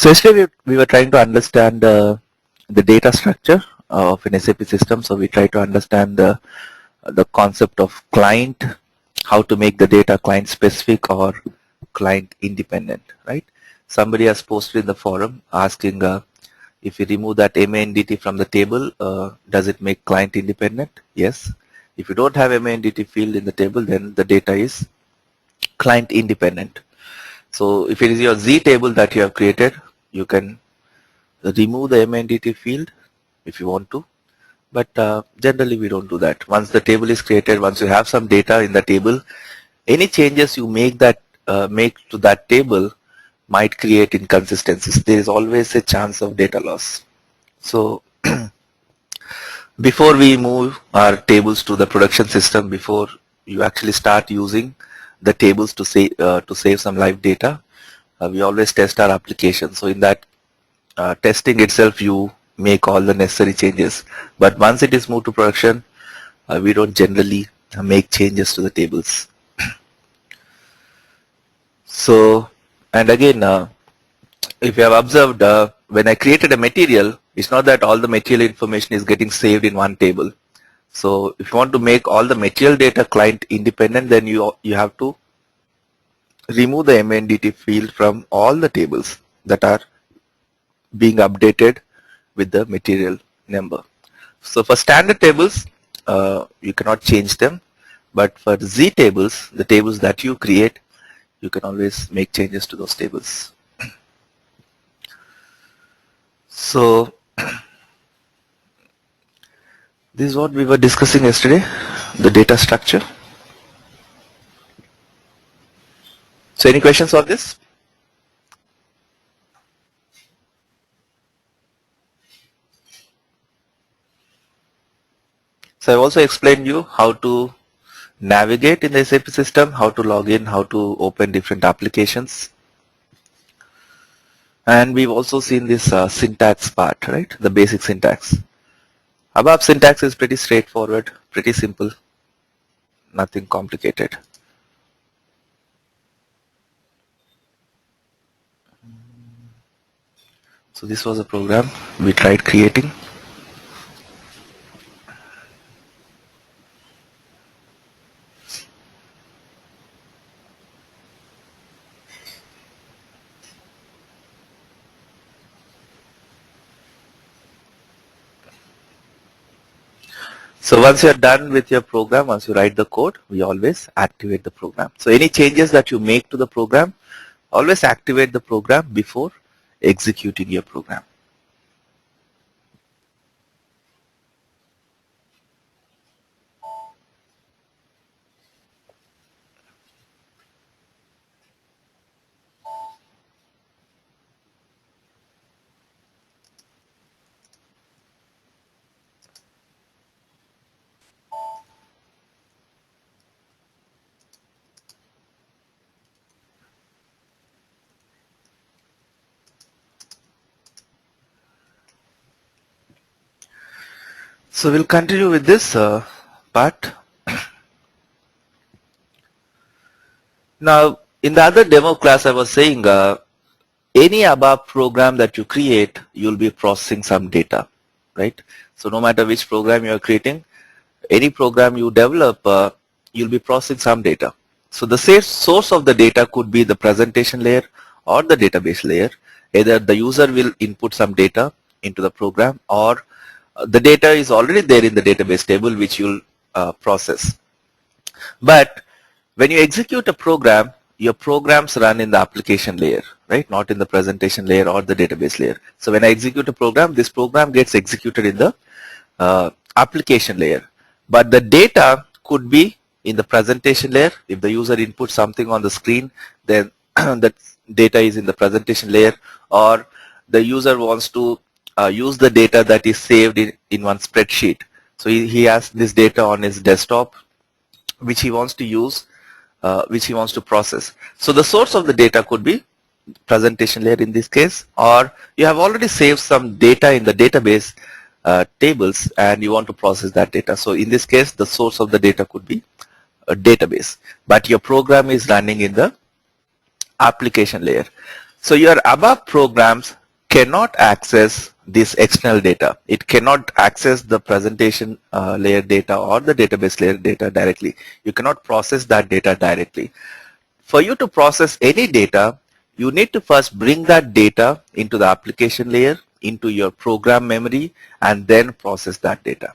So yesterday we were trying to understand the data structure of an SAP system. So we try to understand the concept of client, how to make the data client specific or client independent, right? Somebody has posted in the forum asking if you remove that MANDT from the table, does it make client independent? Yes. If you don't have MANDT field in the table, then the data is client independent. So if it is your Z table that you have created, you can remove the MANDT field if you want to, but generally we don't do that. Once the table is created, once you have some data in the table, any changes you make to that table might create inconsistencies. There is always a chance of data loss. So before we move our tables to the production system, before you actually start using the tables to save some live data, we always test our application. So in that testing itself, you make all the necessary changes. But once it is moved to production, we don't generally make changes to the tables. So, and again, if you have observed, when I created a material, it's not that all the material information is getting saved in one table. So if you want to make all the material data client independent, then you have to remove the MANDT field from all the tables that are being updated with the material number. So for standard tables, you cannot change them, but for Z tables, the tables that you create, you can always make changes to those tables. So this is what we were discussing yesterday, the data structure. So any questions on this? So I've also explained you how to navigate in the SAP system, how to log in, how to open different applications. And we've also seen this syntax part, right? The basic syntax. ABAP syntax is pretty straightforward, pretty simple, nothing complicated. So this was a program we tried creating. So once you're done with your program, once you write the code, we always activate the program. So any changes that you make to the program, always activate the program before executing your program. So we'll continue with this part. Now, in the other demo class, I was saying any ABAP program that you create, you'll be processing some data, right? So no matter which program you are creating, any program you develop, you'll be processing some data. So the source of the data could be the presentation layer or the database layer. Either the user will input some data into the program, or the data is already there in the database table which you'll process. But when you execute a program, your programs run in the application layer, right? Not in the presentation layer or the database layer. So when I execute a program, this program gets executed in the application layer. But the data could be in the presentation layer. If the user inputs something on the screen, then that data is in the presentation layer, or the user wants to use the data that is saved in one spreadsheet. So he has this data on his desktop, which he wants to use, which he wants to process. So the source of the data could be presentation layer in this case, or you have already saved some data in the database tables and you want to process that data. So in this case, the source of the data could be a database, but your program is running in the application layer. So your above programs cannot access this external data. It cannot access the presentation layer data or the database layer data directly. You cannot process that data directly. For you to process any data, you need to first bring that data into the application layer, into your program memory, and then process that data.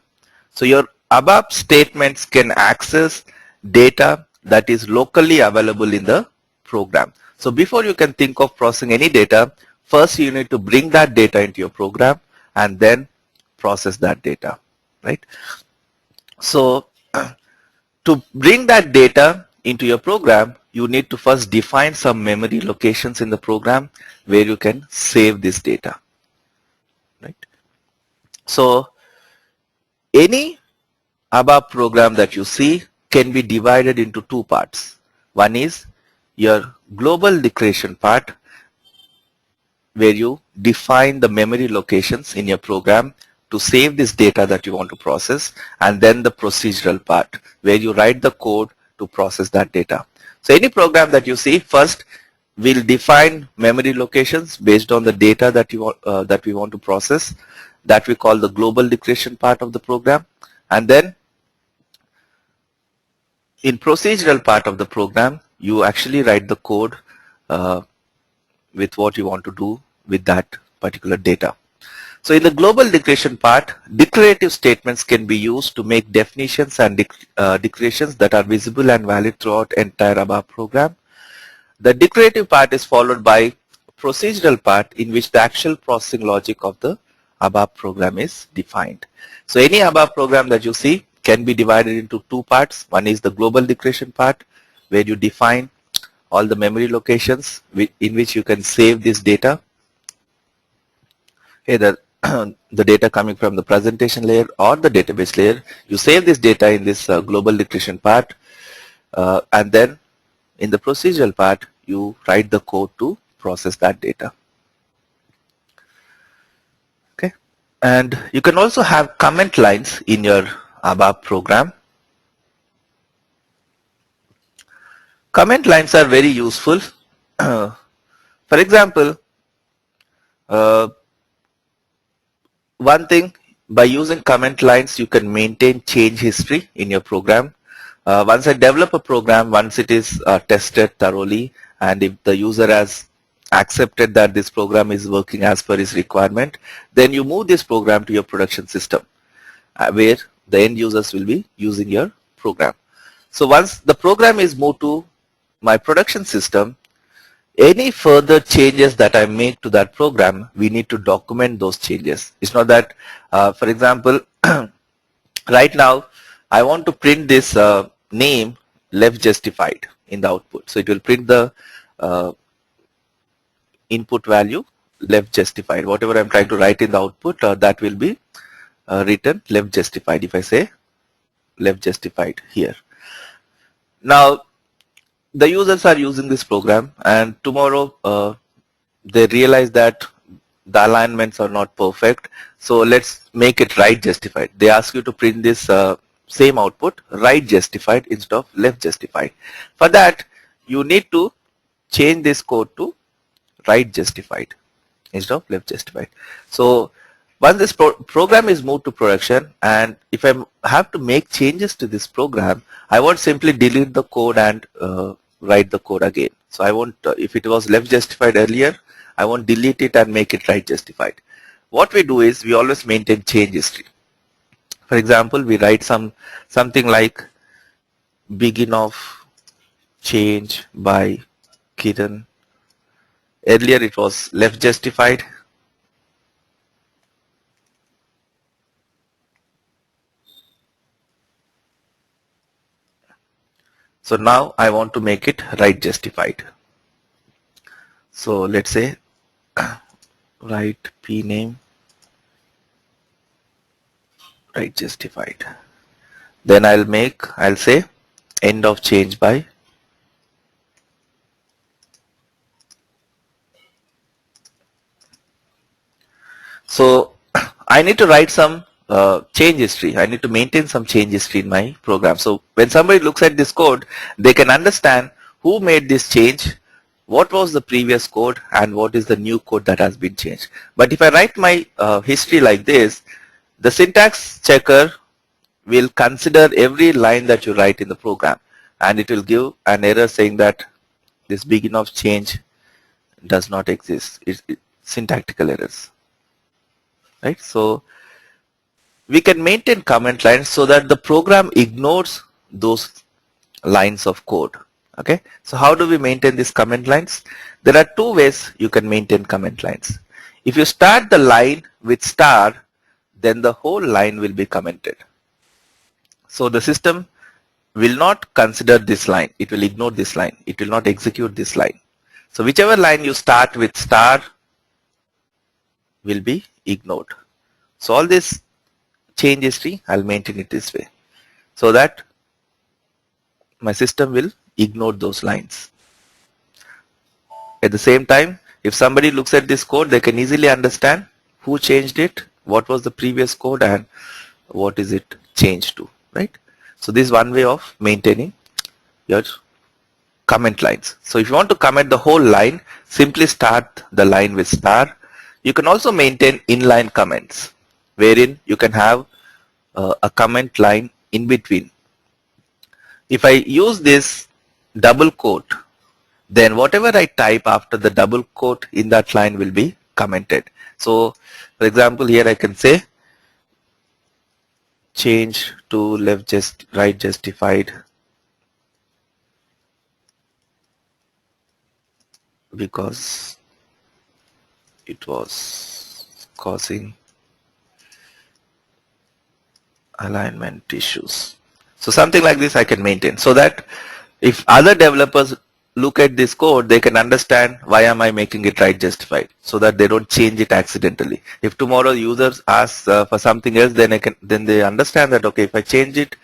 So your above statements can access data that is locally available in the program. So before you can think of processing any data, first you need to bring that data into your program and then process that data, right? So to bring that data into your program, you need to first define some memory locations in the program where you can save this data, right? So any above program that you see can be divided into two parts. One is your global declaration part, where you define the memory locations in your program to save this data that you want to process, and then the procedural part where you write the code to process that data. So any program that you see first will define memory locations based on the data that you that we want to process, that we call the global declaration part of the program. And then in procedural part of the program, you actually write the code with what you want to do with that particular data. So in the global declaration part, declarative statements can be used to make definitions and declarations that are visible and valid throughout entire above program. The declarative part is followed by procedural part, in which the actual processing logic of the above program is defined. So any above program that you see can be divided into two parts. One is the global declaration part, where you define all the memory locations in which you can save this data. Either the data coming from the presentation layer or the database layer, you save this data in this global declaration part, and then in the procedural part, you write the code to process that data. Okay, and you can also have comment lines in your above program. Comment lines are very useful. For example, one thing, by using comment lines, you can maintain change history in your program. Once I develop a program, once it is tested thoroughly, and if the user has accepted that this program is working as per his requirement, then you move this program to your production system, where the end users will be using your program. So once the program is moved to my production system, any further changes that I make to that program, we need to document those changes. It's not that, for example, right now, I want to print this name left justified in the output. So it will print the input value left justified. Whatever I'm trying to write in the output, that will be written left justified if I say left justified here. Now, the users are using this program, and tomorrow they realize that the alignments are not perfect. So let's make it right justified. They ask you to print this same output, right justified instead of left justified. For that, you need to change this code to right justified instead of left justified. So once this program is moved to production, and if I have to make changes to this program, I won't simply delete the code and write the code again. So I won't, if it was left justified earlier, I won't delete it and make it right justified. What we do is we always maintain change history. For example, we write something like begin of change by Kiran. Earlier it was left justified. So now I want to make it right justified. So let's say write p name right justified. Then I'll say end of change by so I need to write some change history. I need to maintain some change history in my program. So when somebody looks at this code, they can understand who made this change, what was the previous code and what is the new code that has been changed. But if I write my history like this, the syntax checker will consider every line that you write in the program, and it will give an error saying that this begin of change does not exist. It's syntactical errors, right? So we can maintain comment lines so that the program ignores those lines of code. Okay, so how do we maintain these comment lines? There are two ways you can maintain comment lines. If you start the line with star, then the whole line will be commented. So the system will not consider this line. It will ignore this line. It will not execute this line. So whichever line you start with star will be ignored. So all this change history, I'll maintain it this way, so that my system will ignore those lines. At the same time, if somebody looks at this code, they can easily understand who changed it, what was the previous code, and what is it changed to, right? So this is one way of maintaining your comment lines. So if you want to comment the whole line, simply start the line with star. You can also maintain inline comments, wherein you can have a comment line in between. If I use this double quote, then whatever I type after the double quote in that line will be commented. So for example, here I can say change to right justified because it was causing alignment issues. So something like this I can maintain, so that if other developers look at this code, they can understand why am I making it right justified, so that they don't change it accidentally. If tomorrow users ask for something else, then they understand that, okay, if I change it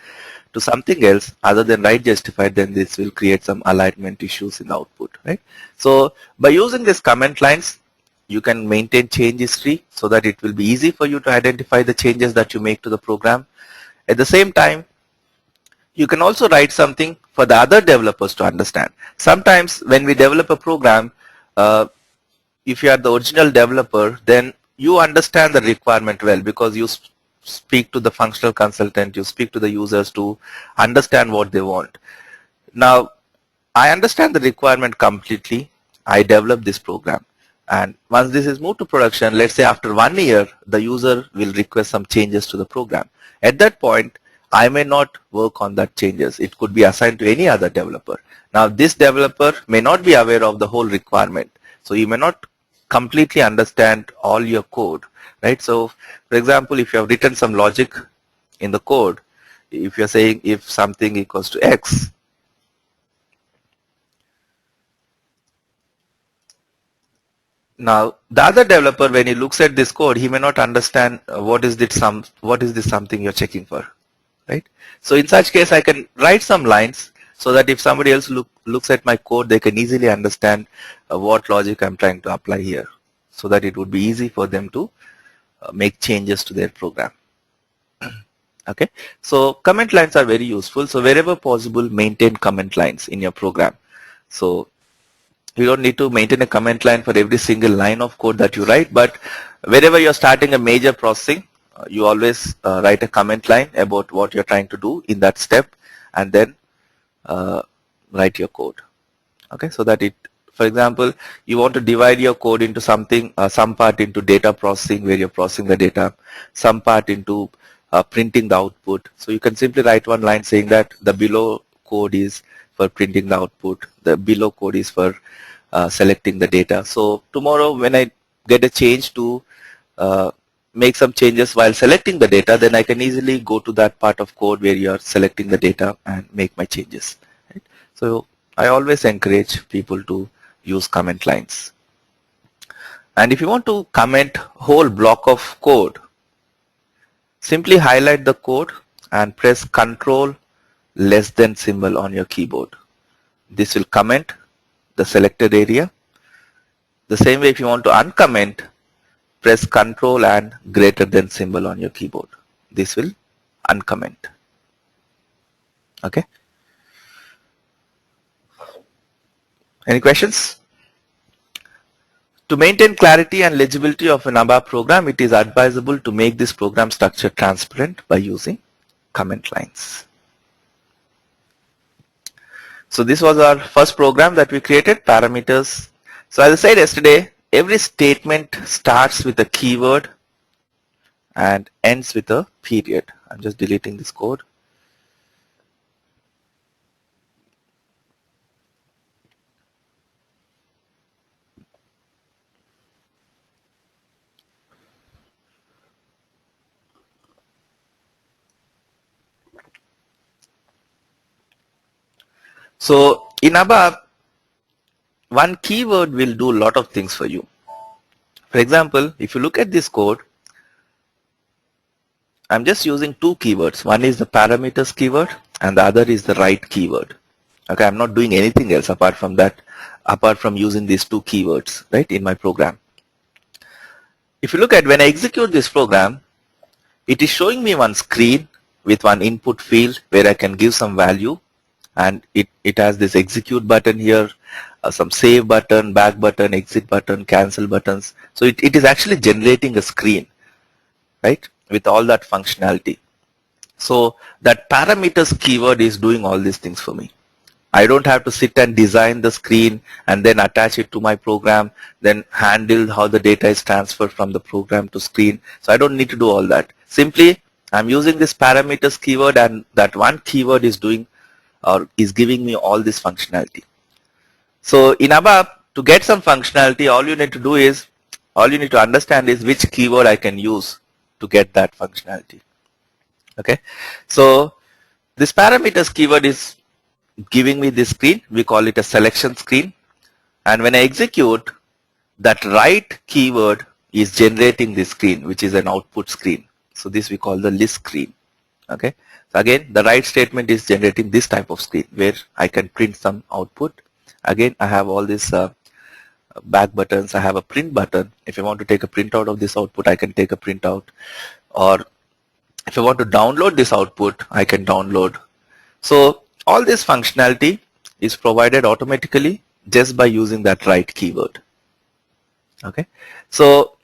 to something else other than right justified, then this will create some alignment issues in the output, right? So by using these comment lines, you can maintain change history so that it will be easy for you to identify the changes that you make to the program. At the same time, you can also write something for the other developers to understand. Sometimes when we develop a program, if you are the original developer, then you understand the requirement well because you speak to the functional consultant, you speak to the users to understand what they want. Now, I understand the requirement completely. I develop this program. And once this is moved to production, let's say after 1 year, the user will request some changes to the program. At that point, I may not work on that changes. It could be assigned to any other developer. Now, this developer may not be aware of the whole requirement. So you may not completely understand all your code, right? So for example, if you have written some logic in the code, if you're saying if something equals to X, now the other developer, when he looks at this code, he may not understand what is this something you're checking for, right? So in such case, I can write some lines so that if somebody else looks at my code, they can easily understand what logic I'm trying to apply here, so that it would be easy for them to make changes to their program. Okay, so comment lines are very useful. So wherever possible, maintain comment lines in your program. So you don't need to maintain a comment line for every single line of code that you write, but wherever you're starting a major processing, you always write a comment line about what you're trying to do in that step, and then write your code. Okay, so that it, for example, you want to divide your code into something, some part into data processing where you're processing the data, some part into printing the output. So you can simply write one line saying that the below code is for printing the output, the below code is for selecting the data. So tomorrow when I get a change to make some changes while selecting the data, then I can easily go to that part of code where you are selecting the data and make my changes. Right? So I always encourage people to use comment lines. And if you want to comment whole block of code, simply highlight the code and press Ctrl less than symbol on your keyboard. This will comment the selected area. The same way, if you want to uncomment, press Ctrl and greater than symbol on your keyboard. This will uncomment. Okay. Any questions? To maintain clarity and legibility of an ABAP program, it is advisable to make this program structure transparent by using comment lines. So this was our first program that we created, parameters. So as I said yesterday, every statement starts with a keyword and ends with a period. I'm just deleting this code. So in ABAP, one keyword will do a lot of things for you. For example, if you look at this code, I'm just using two keywords. One is the parameters keyword and the other is the write keyword. Okay, I'm not doing anything else apart from that, apart from using these two keywords, right, in my program. If you look at when I execute this program, it is showing me one screen with one input field where I can give some value, and it has this execute button here, some save button, back button, exit button, cancel buttons. So it is actually generating a screen, right, with all that functionality. So that parameters keyword is doing all these things for me. I don't have to sit and design the screen and then attach it to my program, then handle how the data is transferred from the program to screen. So I don't need to do all that. Simply, I'm using this parameters keyword, and that one keyword is doing or is giving me all this functionality. So in ABAP, to get some functionality, all you need to understand is which keyword I can use to get that functionality. Okay, so this parameters keyword is giving me this screen. We call it a selection screen, and when I execute, that write keyword is generating this screen, which is an output screen. So this we call the list screen. Okay, so again, the write statement is generating this type of screen where I can print some output. Again, I have all these back buttons. I have a print button. If I want to take a printout of this output, I can take a printout, or if I want to download this output, I can download. So all this functionality is provided automatically just by using that write keyword. Okay, so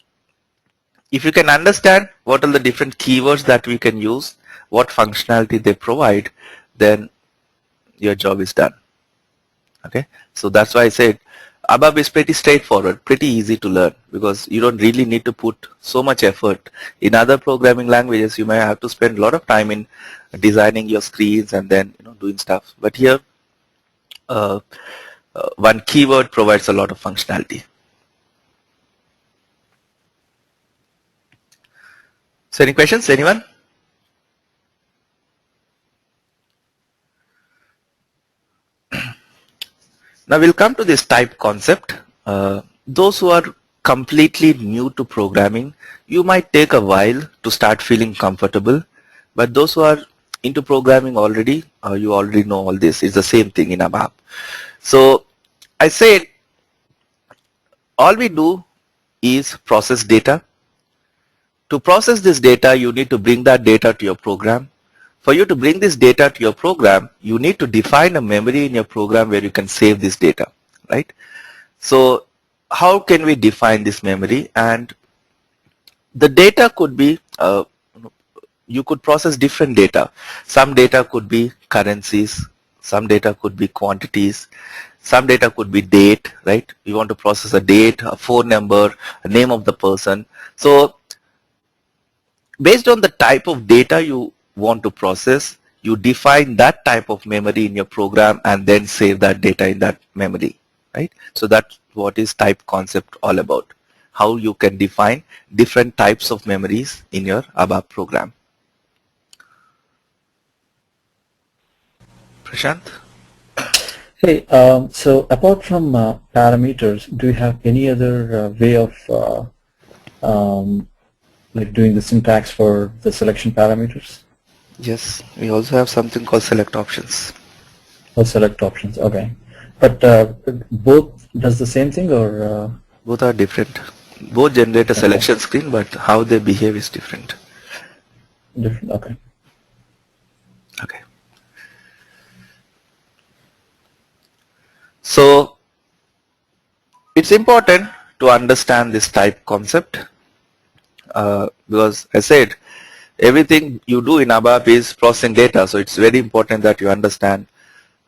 if you can understand what are the different keywords that we can use, what functionality they provide, then your job is done. Okay, so that's why I said ABAP is pretty straightforward, pretty easy to learn, because you don't really need to put so much effort. In other programming languages, you may have to spend a lot of time in designing your screens and then doing stuff. But here, one keyword provides a lot of functionality. So any questions, anyone? Now we'll come to this type concept. Those who are completely new to programming, you might take a while to start feeling comfortable, but those who are into programming already, you already know all this. It's the same thing in ABAP. So I said all we do is process data. To process this data, you need to bring that data to your program. For you to bring this data to your program, you need to define a memory in your program where you can save this data, right? So how can we define this memory? And the data could be, you could process different data. Some data could be currencies, some data could be quantities, some data could be date, right? You want to process a date, a phone number, a name of the person. So based on the type of data you want to process, you define that type of memory in your program and then save that data in that memory, right? So that's what is type concept all about, how you can define different types of memories in your ABAP program. Prashant? Hey, so apart from parameters, do you have any other way of like doing the syntax for the selection parameters Yes, we also have something called select options. or select options? Okay, but both does the same thing or Both are different. Both generate a okay, selection screen, but how they behave is different. different? Okay. Okay. So it's important to understand this type concept because I said everything you do in ABAP is processing data, so it's very important that you understand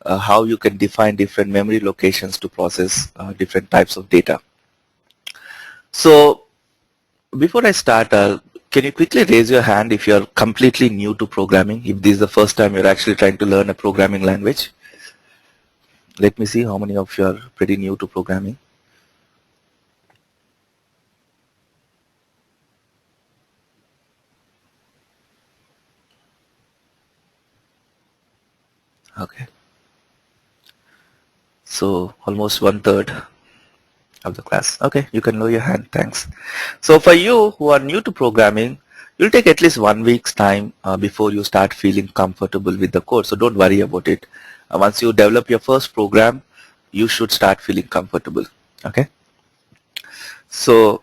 how you can define different memory locations to process different types of data. So before I start, can you quickly raise your hand if you're completely new to programming, if this is the first time you're actually trying to learn a programming language? Let me see how many of you are pretty new to programming. Okay. So almost 1/3 of the class. Okay, you can lower your hand. Thanks. So for you who are new to programming, you'll take at least 1 week's time before you start feeling comfortable with the code. So don't worry about it. Once you develop your first program, you should start feeling comfortable. Okay. So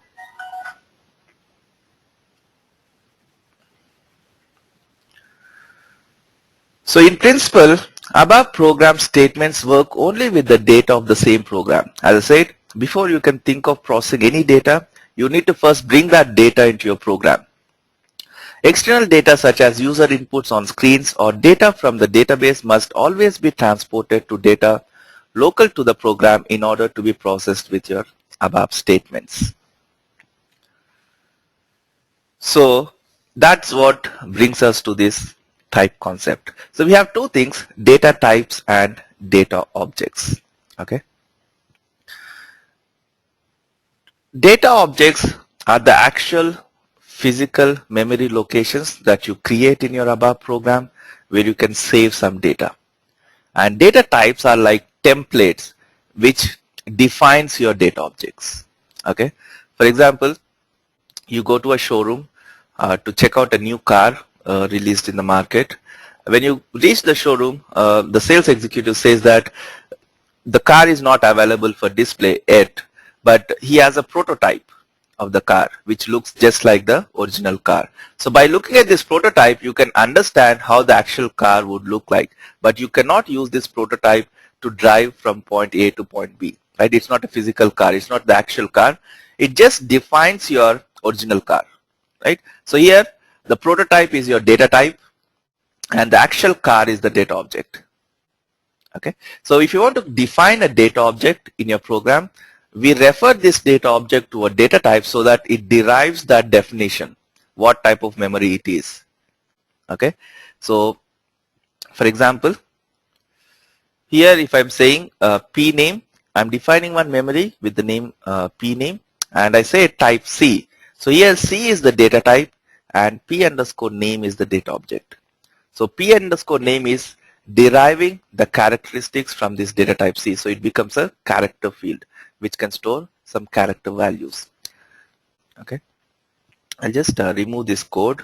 in principle, ABAP program statements work only with the data of the same program. As I said, before you can think of processing any data, you need to first bring that data into your program. External data such as user inputs on screens or data from the database must always be transported to data local to the program in order to be processed with your ABAP statements. So that's what brings us to this type concept. So we have two things, data types and data objects. Okay. Data objects are the actual physical memory locations that you create in your ABAP program where you can save some data. And data types are like templates which defines your data objects. Okay. For example, you go to a showroom to check out a new car released in the market. When you reach the showroom, the sales executive says that the car is not available for display yet, but he has a prototype of the car which looks just like the original car. So by looking at this prototype, you can understand how the actual car would look like, but you cannot use this prototype to drive from point A to point B, right? It's not a physical car, it's not the actual car. It just defines your original car, right? So here the prototype is your data type and the actual car is the data object. Okay. So if you want to define a data object in your program, we refer this data object to a data type so that it derives that definition, what type of memory it is. Okay. So for example, here if I'm saying p name, I'm defining one memory with the name p name and I say type C. So here C is the data type and p underscore name is the data object. So p underscore name is deriving the characteristics from this data type C. So it becomes a character field which can store some character values. Okay. I'll just remove this code.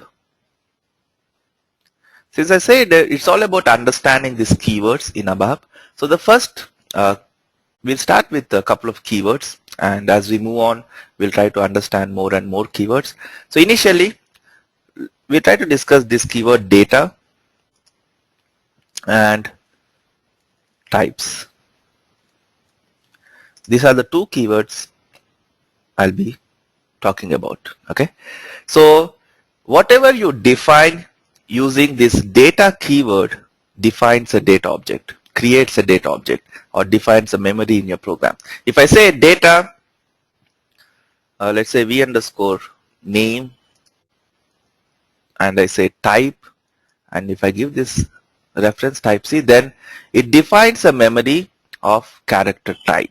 Since I said it's all about understanding these keywords in ABAP. So the first, we'll start with a couple of keywords and as we move on, we'll try to understand more and more keywords. So initially, we'll try to discuss this keyword data and types. These are the two keywords I'll be talking about. Okay. So whatever you define using this data keyword defines a data object, creates a data object or defines a memory in your program. If I say data, let's say v underscore name and I say type, and if I give this reference type C, then it defines a memory of character type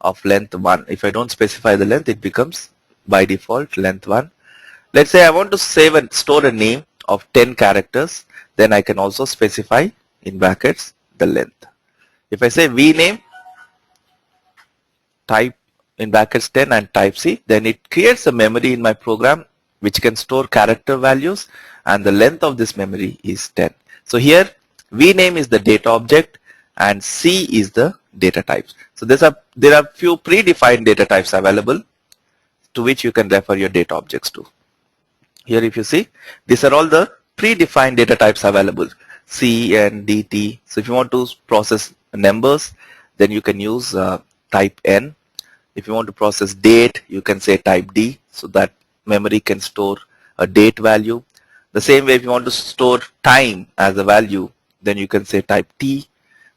of length 1. If I don't specify the length, it becomes by default length 1. Let's say I want to save and store a name of 10 characters, then I can also specify in brackets the length. If I say v name type in brackets 10 and type C, then it creates a memory in my program which can store character values and the length of this memory is 10. So here vname is the data object and C is the data types. So there are few predefined data types available to which you can refer your data objects to. Here if you see, these are all the predefined data types available, C and DT. So if you want to process numbers, then you can use type N. If you want to process date, you can say type D, so that memory can store a date value. The same way, if you want to store time as a value, then you can say type T.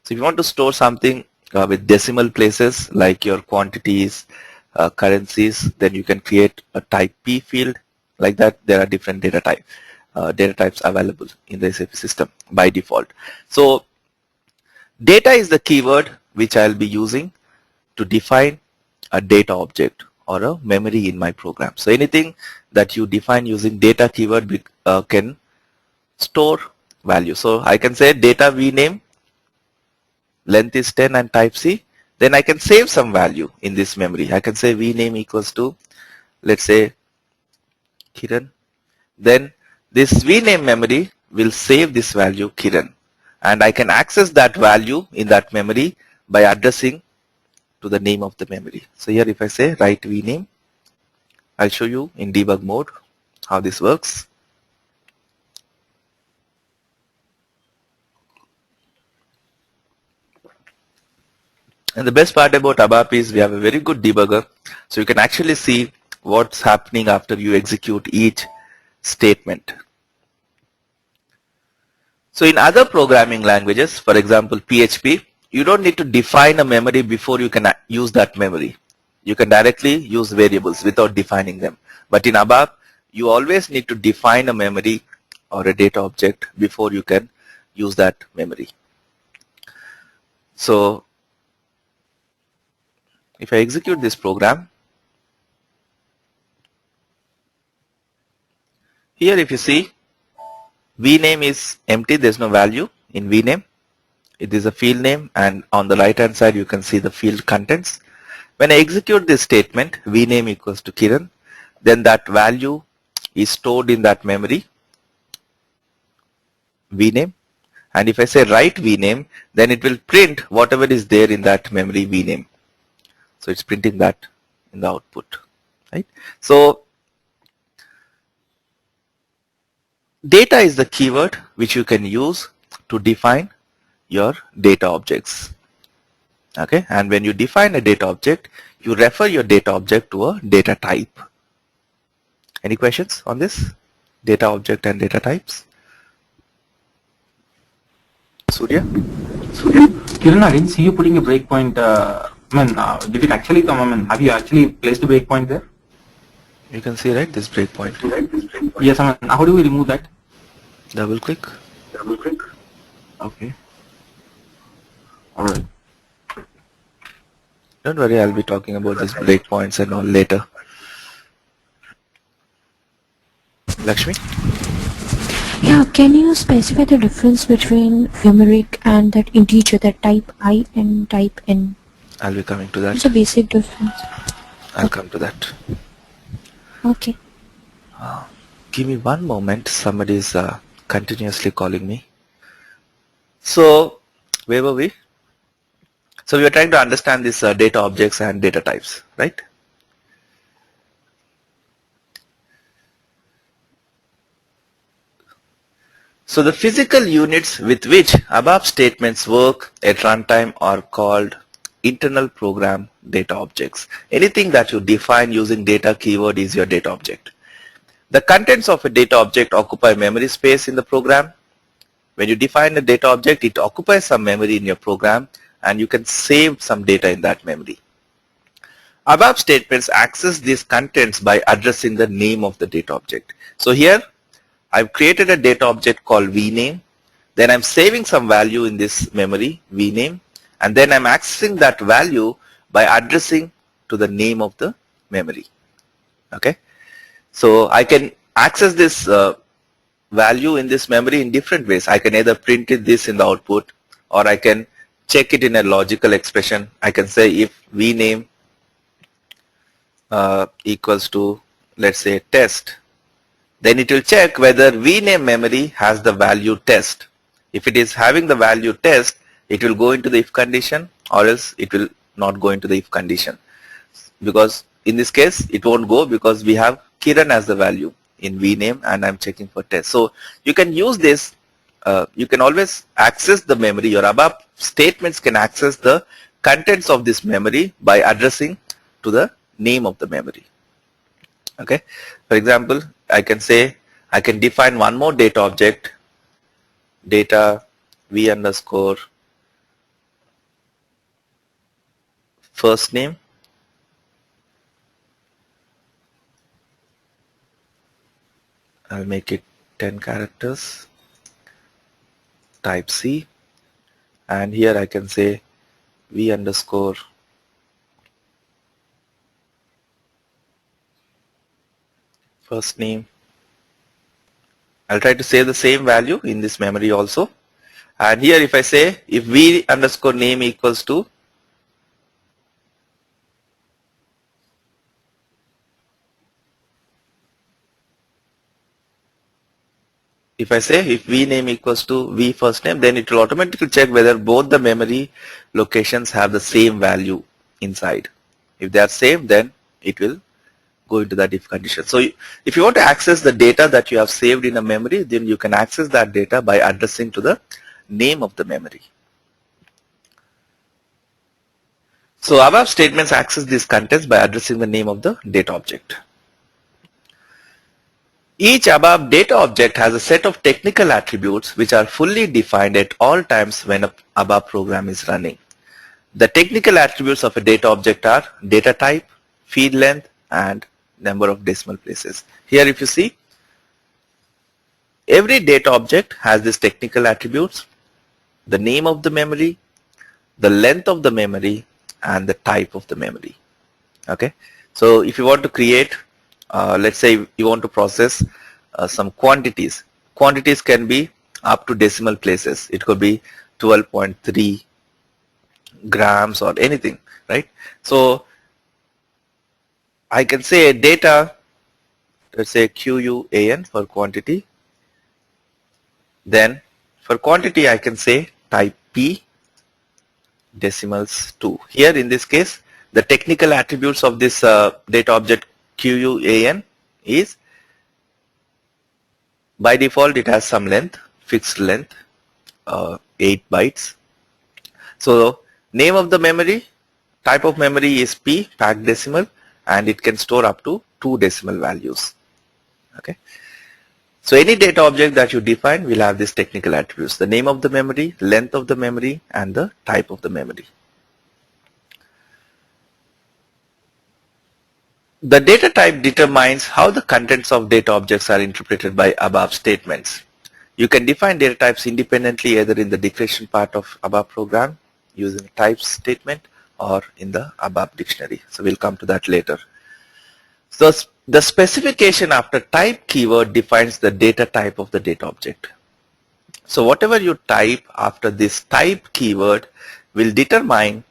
So if you want to store something with decimal places like your quantities, currencies, then you can create a type P field. Like that, there are different data types available in the SAP system by default. So data is the keyword which I'll be using to define a data object or a memory in my program. So anything that you define using data keyword can store value. So I can say data vname, length is 10 and type C. Then I can save some value in this memory. I can say vname equals to, let's say, Kiran. Then this vname memory will save this value Kiran. And I can access that value in that memory by addressing to the name of the memory. So here if I say write vname, I'll show you in debug mode how this works. And the best part about ABAP is we have a very good debugger, so you can actually see what's happening after you execute each statement. So in other programming languages, for example PHP, you don't need to define a memory before you can use that memory. You can directly use variables without defining them. But in ABAP, you always need to define a memory or a data object before you can use that memory. So if I execute this program, here if you see, vname is empty, there's no value in vname. It is a field name, and on the right hand side you can see the field contents. When I execute this statement, vname equals to Kiran, then that value is stored in that memory, vname. And if I say write vname, then it will print whatever is there in that memory vname. So it's printing that in the output, right? So data is the keyword which you can use to define your data objects. Okay, and when you define a data object, you refer your data object to a data type. Any questions on this? Data object and data types? Surya? Kiran, I didn't see you putting a breakpoint. Did it actually come? Have you actually placed a breakpoint there? You can see, right, this breakpoint. Yes, how do we remove that? Double click. Okay. Alright. Don't worry, I'll be talking about these breakpoints and all later. Lakshmi? Yeah, can you specify the difference between numeric and that integer, that type I and type N? I'll be coming to that. It's a basic difference. I'll come to that. Okay. Give me one moment. Somebody is continuously calling me. So, where were we? So we are trying to understand these data objects and data types, right? So the physical units with which ABAP statements work at runtime are called internal program data objects. Anything that you define using data keyword is your data object. The contents of a data object occupy memory space in the program. When you define a data object, it occupies some memory in your program, and you can save some data in that memory. ABAP statements access these contents by addressing the name of the data object. So here I've created a data object called vname, then I'm saving some value in this memory vname, and then I'm accessing that value by addressing to the name of the memory. Okay, so I can access this value in this memory in different ways. I can either print this in the output, or I can check it in a logical expression. I can say if vname equals to, let's say, test, then it will check whether vname memory has the value test. If it is having the value test, it will go into the if condition, or else it will not go into the if condition. Because in this case, it won't go because we have Kiran as the value in vname and I'm checking for test. So you can use this, you can always access the memory. Your ABAP statements can access the contents of this memory by addressing to the name of the memory. Okay. For example, I can say I can define one more data object, data v underscore first name. I'll make it 10 characters, type C, and here I can say v underscore first name. I'll try to save the same value in this memory also. And here if I say if v underscore name equals to if I say if v name equals to v first name, then it will automatically check whether both the memory locations have the same value inside. If they are same, then it will go into that if condition. So if you want to access the data that you have saved in a memory, then you can access that data by addressing to the name of the memory. So above statements access these contents by addressing the name of the data object. Each above data object has a set of technical attributes which are fully defined at all times when a above program is running. The technical attributes of a data object are data type, field length, and number of decimal places. Here if you see, every data object has these technical attributes, the name of the memory, the length of the memory, and the type of the memory. Okay, so if you want to create, let's say you want to process some quantities. Quantities can be up to decimal places. It could be 12.3 grams or anything, right? So I can say data, let's say QUAN for quantity. Then for quantity I can say type P, decimals 2. Here in this case the technical attributes of this data object QUAN is by default it has some length, fixed length, 8 bytes. So name of the memory, type of memory is P, packed decimal, and it can store up to 2 decimal values. Okay. So any data object that you define will have these technical attributes: the name of the memory, length of the memory, and the type of the memory. The data type determines how the contents of data objects are interpreted by above statements. You can define data types independently either in the declaration part of above program using a types statement or in the above dictionary. So we'll come to that later. So the specification after type keyword defines the data type of the data object. So whatever you type after this type keyword will determine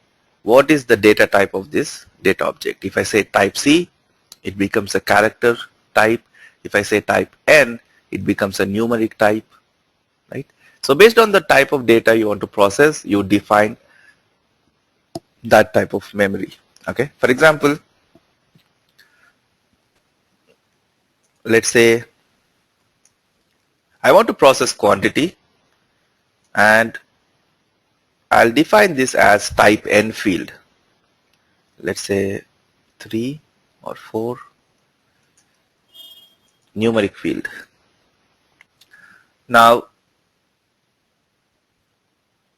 what is the data type of this data object. If I say type C, it becomes a character type. If I say type N, it becomes a numeric type, right? So based on the type of data you want to process, you define that type of memory. Okay. For example, let's say I want to process quantity and I'll define this as type N field. Let's say 3 or 4 numeric field. Now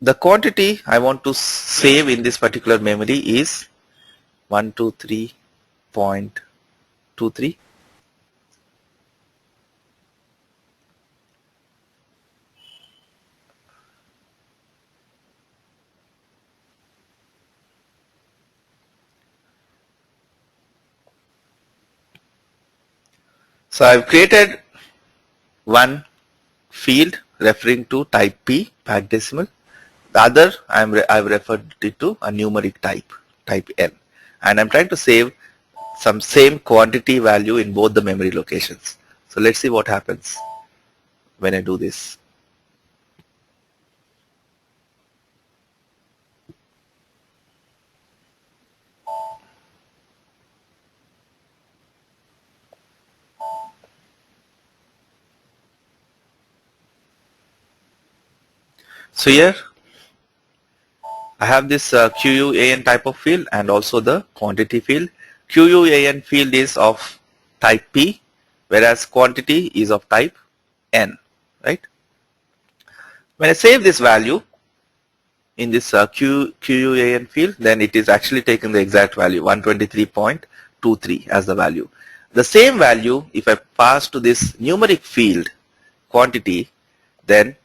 the quantity I want to save in this particular memory is 123.23. So I've created one field referring to type P, packed decimal. The other I've referred it to a numeric type, type N, and I'm trying to save some same quantity value in both the memory locations. So let's see what happens when I do this. So here I have this QUAN type of field and also the quantity field. QUAN field is of type P, whereas quantity is of type N, right? When I save this value in this QUAN field, then it is actually taking the exact value 123.23 as the value. The same value, if I pass to this numeric field quantity, then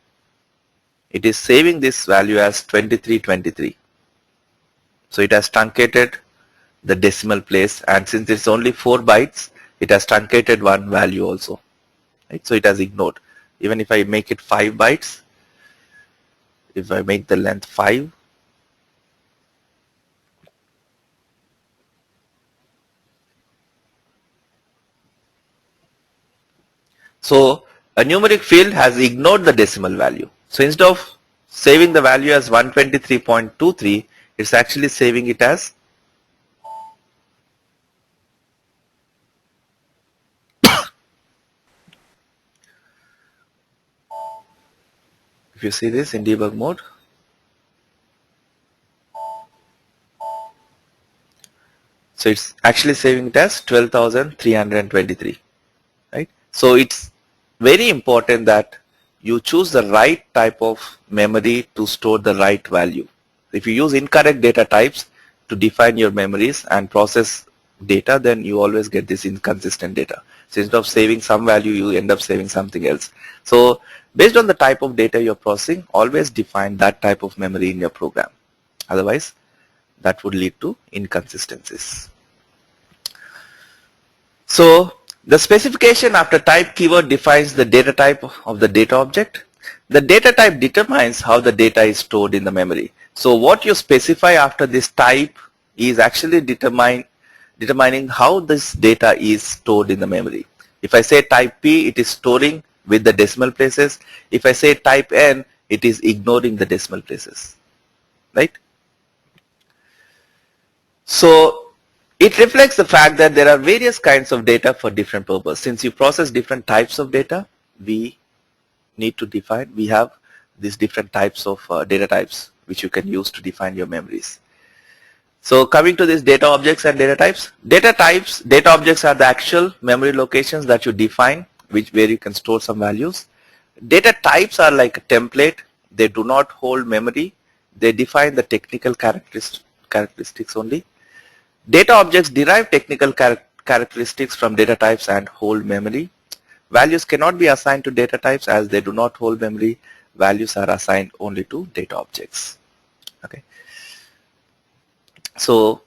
it is saving this value as 2323. So it has truncated the decimal place, and since it's only 4 bytes, it has truncated one value also, right? So it has ignored. Even if I make it 5 bytes, if I make the length 5, so a numeric field has ignored the decimal value. So instead of saving the value as 123.23, it's actually saving it as if you see this in debug mode, so it's actually saving it as 12,323, right? So it's very important that you choose the right type of memory to store the right value. If you use incorrect data types to define your memories and process data, then you always get this inconsistent data. So instead of saving some value, you end up saving something else. So based on the type of data you're processing, always define that type of memory in your program. Otherwise, that would lead to inconsistencies. So the specification after type keyword defines the data type of the data object. The data type determines how the data is stored in the memory. So what you specify after this type is actually determining how this data is stored in the memory. If I say type P, it is storing with the decimal places. If I say type N, it is ignoring the decimal places, right? So it reflects the fact that there are various kinds of data for different purposes. Since you process different types of data, we need to define, we have these different types of data types which you can use to define your memories. So coming to these data objects and data types, data objects are the actual memory locations that you define, where you can store some values. Data types are like a template. They do not hold memory. They define the technical characteristics only. Data objects derive technical characteristics from data types and hold memory. Values cannot be assigned to data types as they do not hold memory. Values are assigned only to data objects. Okay. So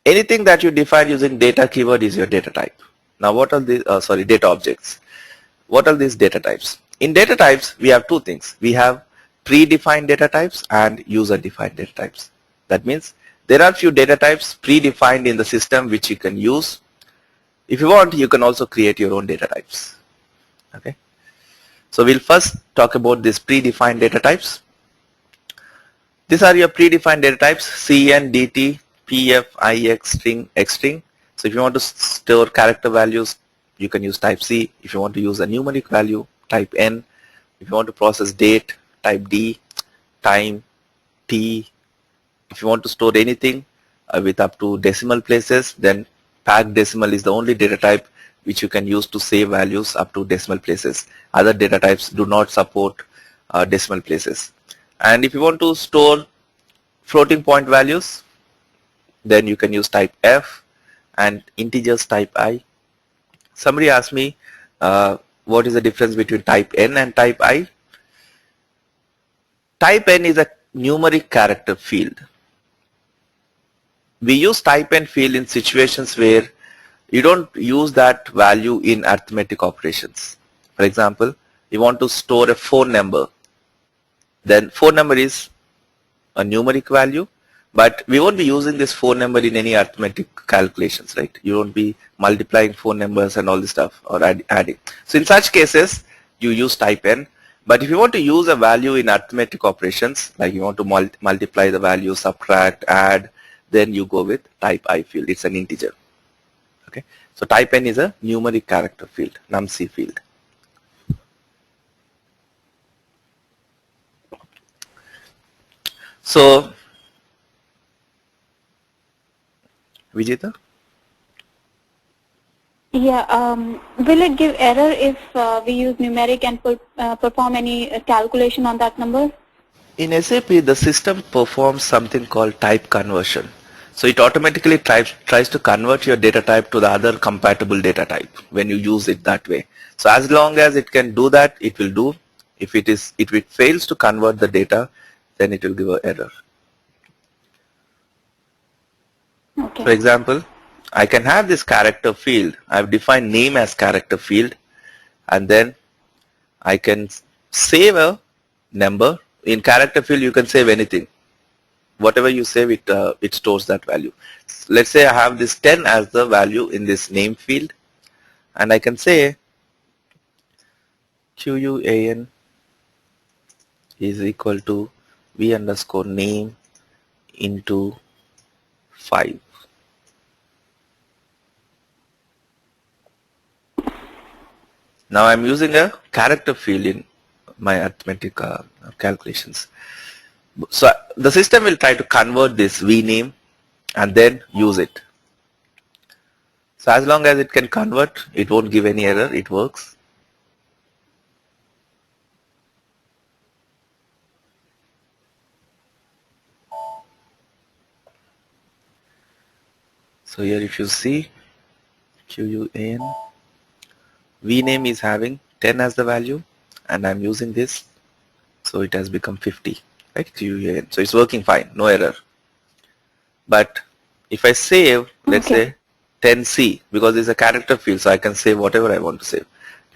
anything that you define using data keyword is your data type. Now what are these, data objects. What are these data types? In data types, we have two things. We have predefined data types and user-defined data types. That means there are few data types predefined in the system which you can use. If you want, you can also create your own data types. Okay. So we'll first talk about these predefined data types. These are your predefined data types: CN, DT, PF, IX, string, Xstring. So if you want to store character values, you can use type C. If you want to use a numeric value, type N. If you want to process date, type D, time, T. If you want to store anything with up to decimal places, then packed decimal is the only data type which you can use to save values up to decimal places. Other data types do not support decimal places. And if you want to store floating point values, then you can use type F, and integers type I. Somebody asked me what is the difference between type N and type I. Type N is a numeric character field. We use type N field in situations where you don't use that value in arithmetic operations. For example, you want to store a phone number. Then phone number is a numeric value, but we won't be using this phone number in any arithmetic calculations, right? You won't be multiplying phone numbers and all this stuff or adding. So in such cases, you use type N. But if you want to use a value in arithmetic operations, like you want to multiply the value, subtract, add, then you go with type I field. It's an integer. Okay. So type N is a numeric character field, num-c field. So Vijita? Yeah, will it give error if we use numeric and perform any calculation on that number? In SAP, the system performs something called type conversion. So it automatically tries to convert your data type to the other compatible data type when you use it that way. So as long as it can do that, it will do. If it fails to convert the data, then it will give an error. Okay. For example, I can have this character field. I've defined name as character field, and then I can save a number. In character field, you can save anything. Whatever you save, it stores that value. Let's say I have this 10 as the value in this name field, and I can say QUAN is equal to v underscore name into 5. Now I'm using a character field in my arithmetic calculations. So the system will try to convert this vname and then use it. So as long as it can convert, it won't give any error, it works. So here if you see QUAN, vname is having 10 as the value, and I'm using this, so it has become 50, right? QUAN. So it's working fine, no error. But if I save, let's say 10C, because it's a character field, so I can save whatever I want to save.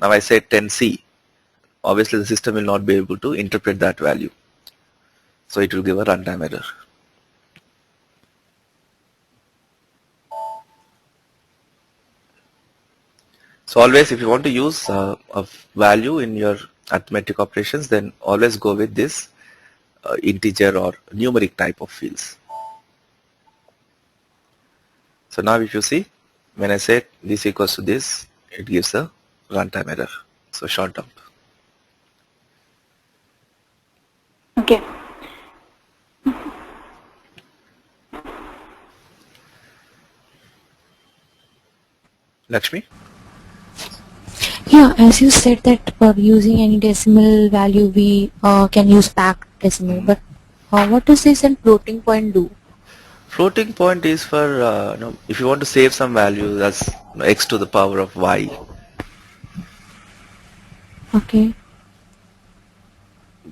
Now I say 10C. Obviously the system will not be able to interpret that value. So it will give a runtime error. So always if you want to use a value in your arithmetic operations, then always go with this integer or numeric type of fields. So now if you see, when I say this equals to this, it gives a runtime error. So short dump. Okay. Lakshmi? Yeah, as you said that for using any decimal value we can use packed decimal, but what does this and floating point do? Floating point is for, if you want to save some value, that's x to the power of y. Okay.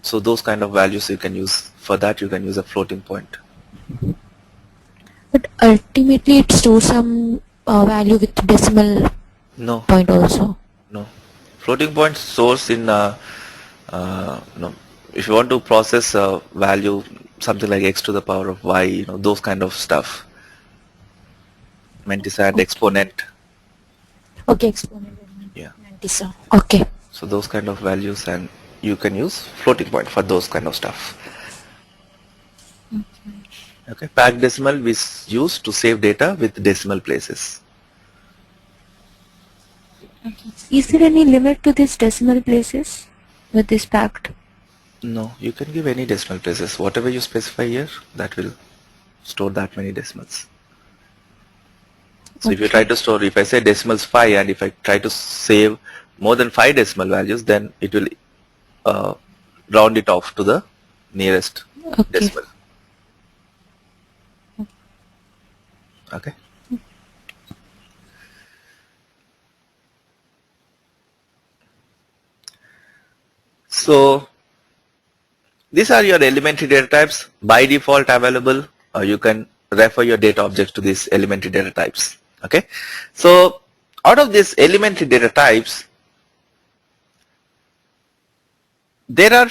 So those kind of values you can use. For that you can use a floating point. But ultimately it stores some value with decimal No, point also. no. Floating point stores in, if you want to process a value, something like x to the power of y, those kind of stuff. Mantissa and exponent. Okay, exponent. Yeah. Mantissa. Okay. So those kind of values, and you can use floating point for those kind of stuff. Okay. Packed decimal is used to save data with decimal places. Is there any limit to this decimal places with this packed? No, you can give any decimal places. Whatever you specify here, that will store that many decimals. So if you try to store, if I say decimals 5, and if I try to save more than 5 decimal values, then it will round it off to the nearest decimal. Okay. So these are your elementary data types by default available. You can refer your data objects to these elementary data types. Okay. So out of these elementary data types, there are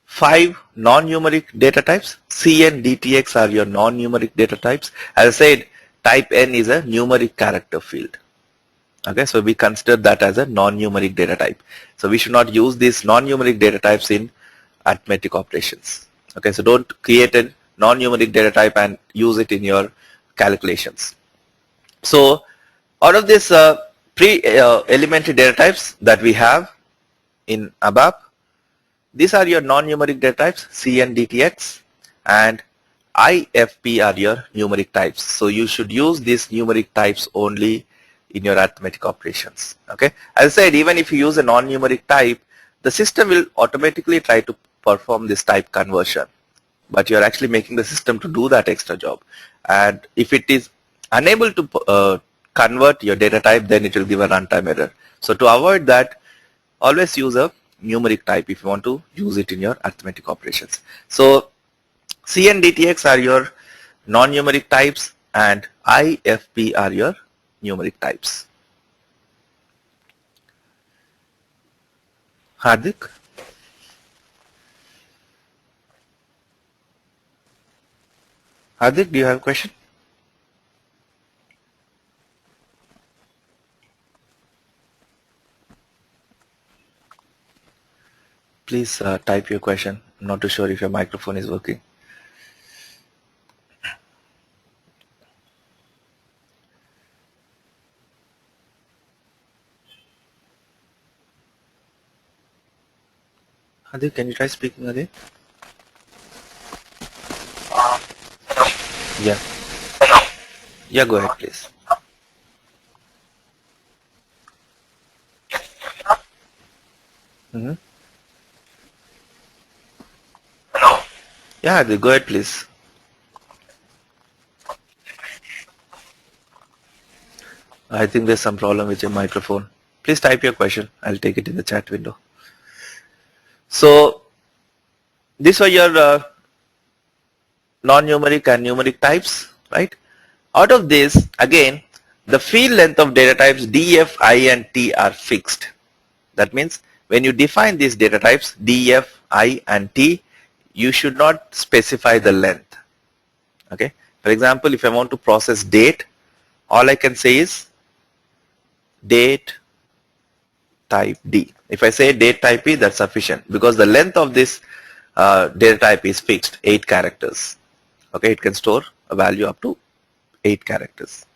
5 non-numeric data types. C and DTX are your non-numeric data types. As I said, type N is a numeric character field. Okay, so we consider that as a non-numeric data type. So we should not use these non-numeric data types in arithmetic operations. Okay, so don't create a non-numeric data type and use it in your calculations. So out of this elementary data types that we have in ABAP, these are your non-numeric data types, C and DTX, and IFP are your numeric types. So you should use these numeric types only in your arithmetic operations. Okay. As I said, even if you use a non-numeric type, the system will automatically try to perform this type conversion. But you're actually making the system to do that extra job. And if it is unable to convert your data type, then it will give a runtime error. So to avoid that, always use a numeric type if you want to use it in your arithmetic operations. So C and DTX are your non-numeric types and IFP are your numeric types. Hardik? Hardik, do you have a question? Please type your question. I'm not too sure if your microphone is working. Hardik, can you try speaking again? Yeah. Yeah, go ahead, please. Mm-hmm. Yeah, Hardik, go ahead, please. I think there's some problem with your microphone. Please type your question. I'll take it in the chat window. So, these were your non-numeric and numeric types, right? Out of this, again, the field length of data types DF, I and T are fixed. That means when you define these data types DF, I and T, you should not specify the length. Okay. For example, if I want to process date, all I can say is date type D. If I say date type E, that's sufficient because the length of this data type is fixed, 8 characters. Okay, it can store a value up to 8 characters.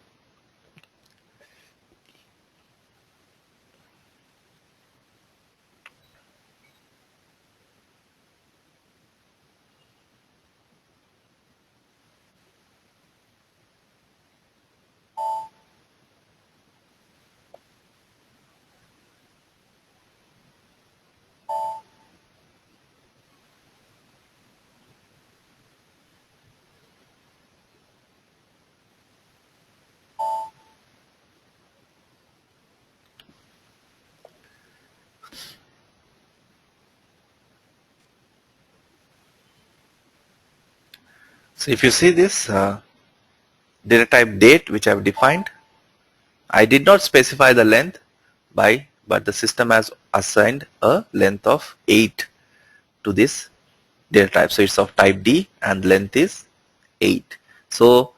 So if you see this data type date which I have defined, I did not specify the length but the system has assigned a length of 8 to this data type. So it's of type D and length is 8. So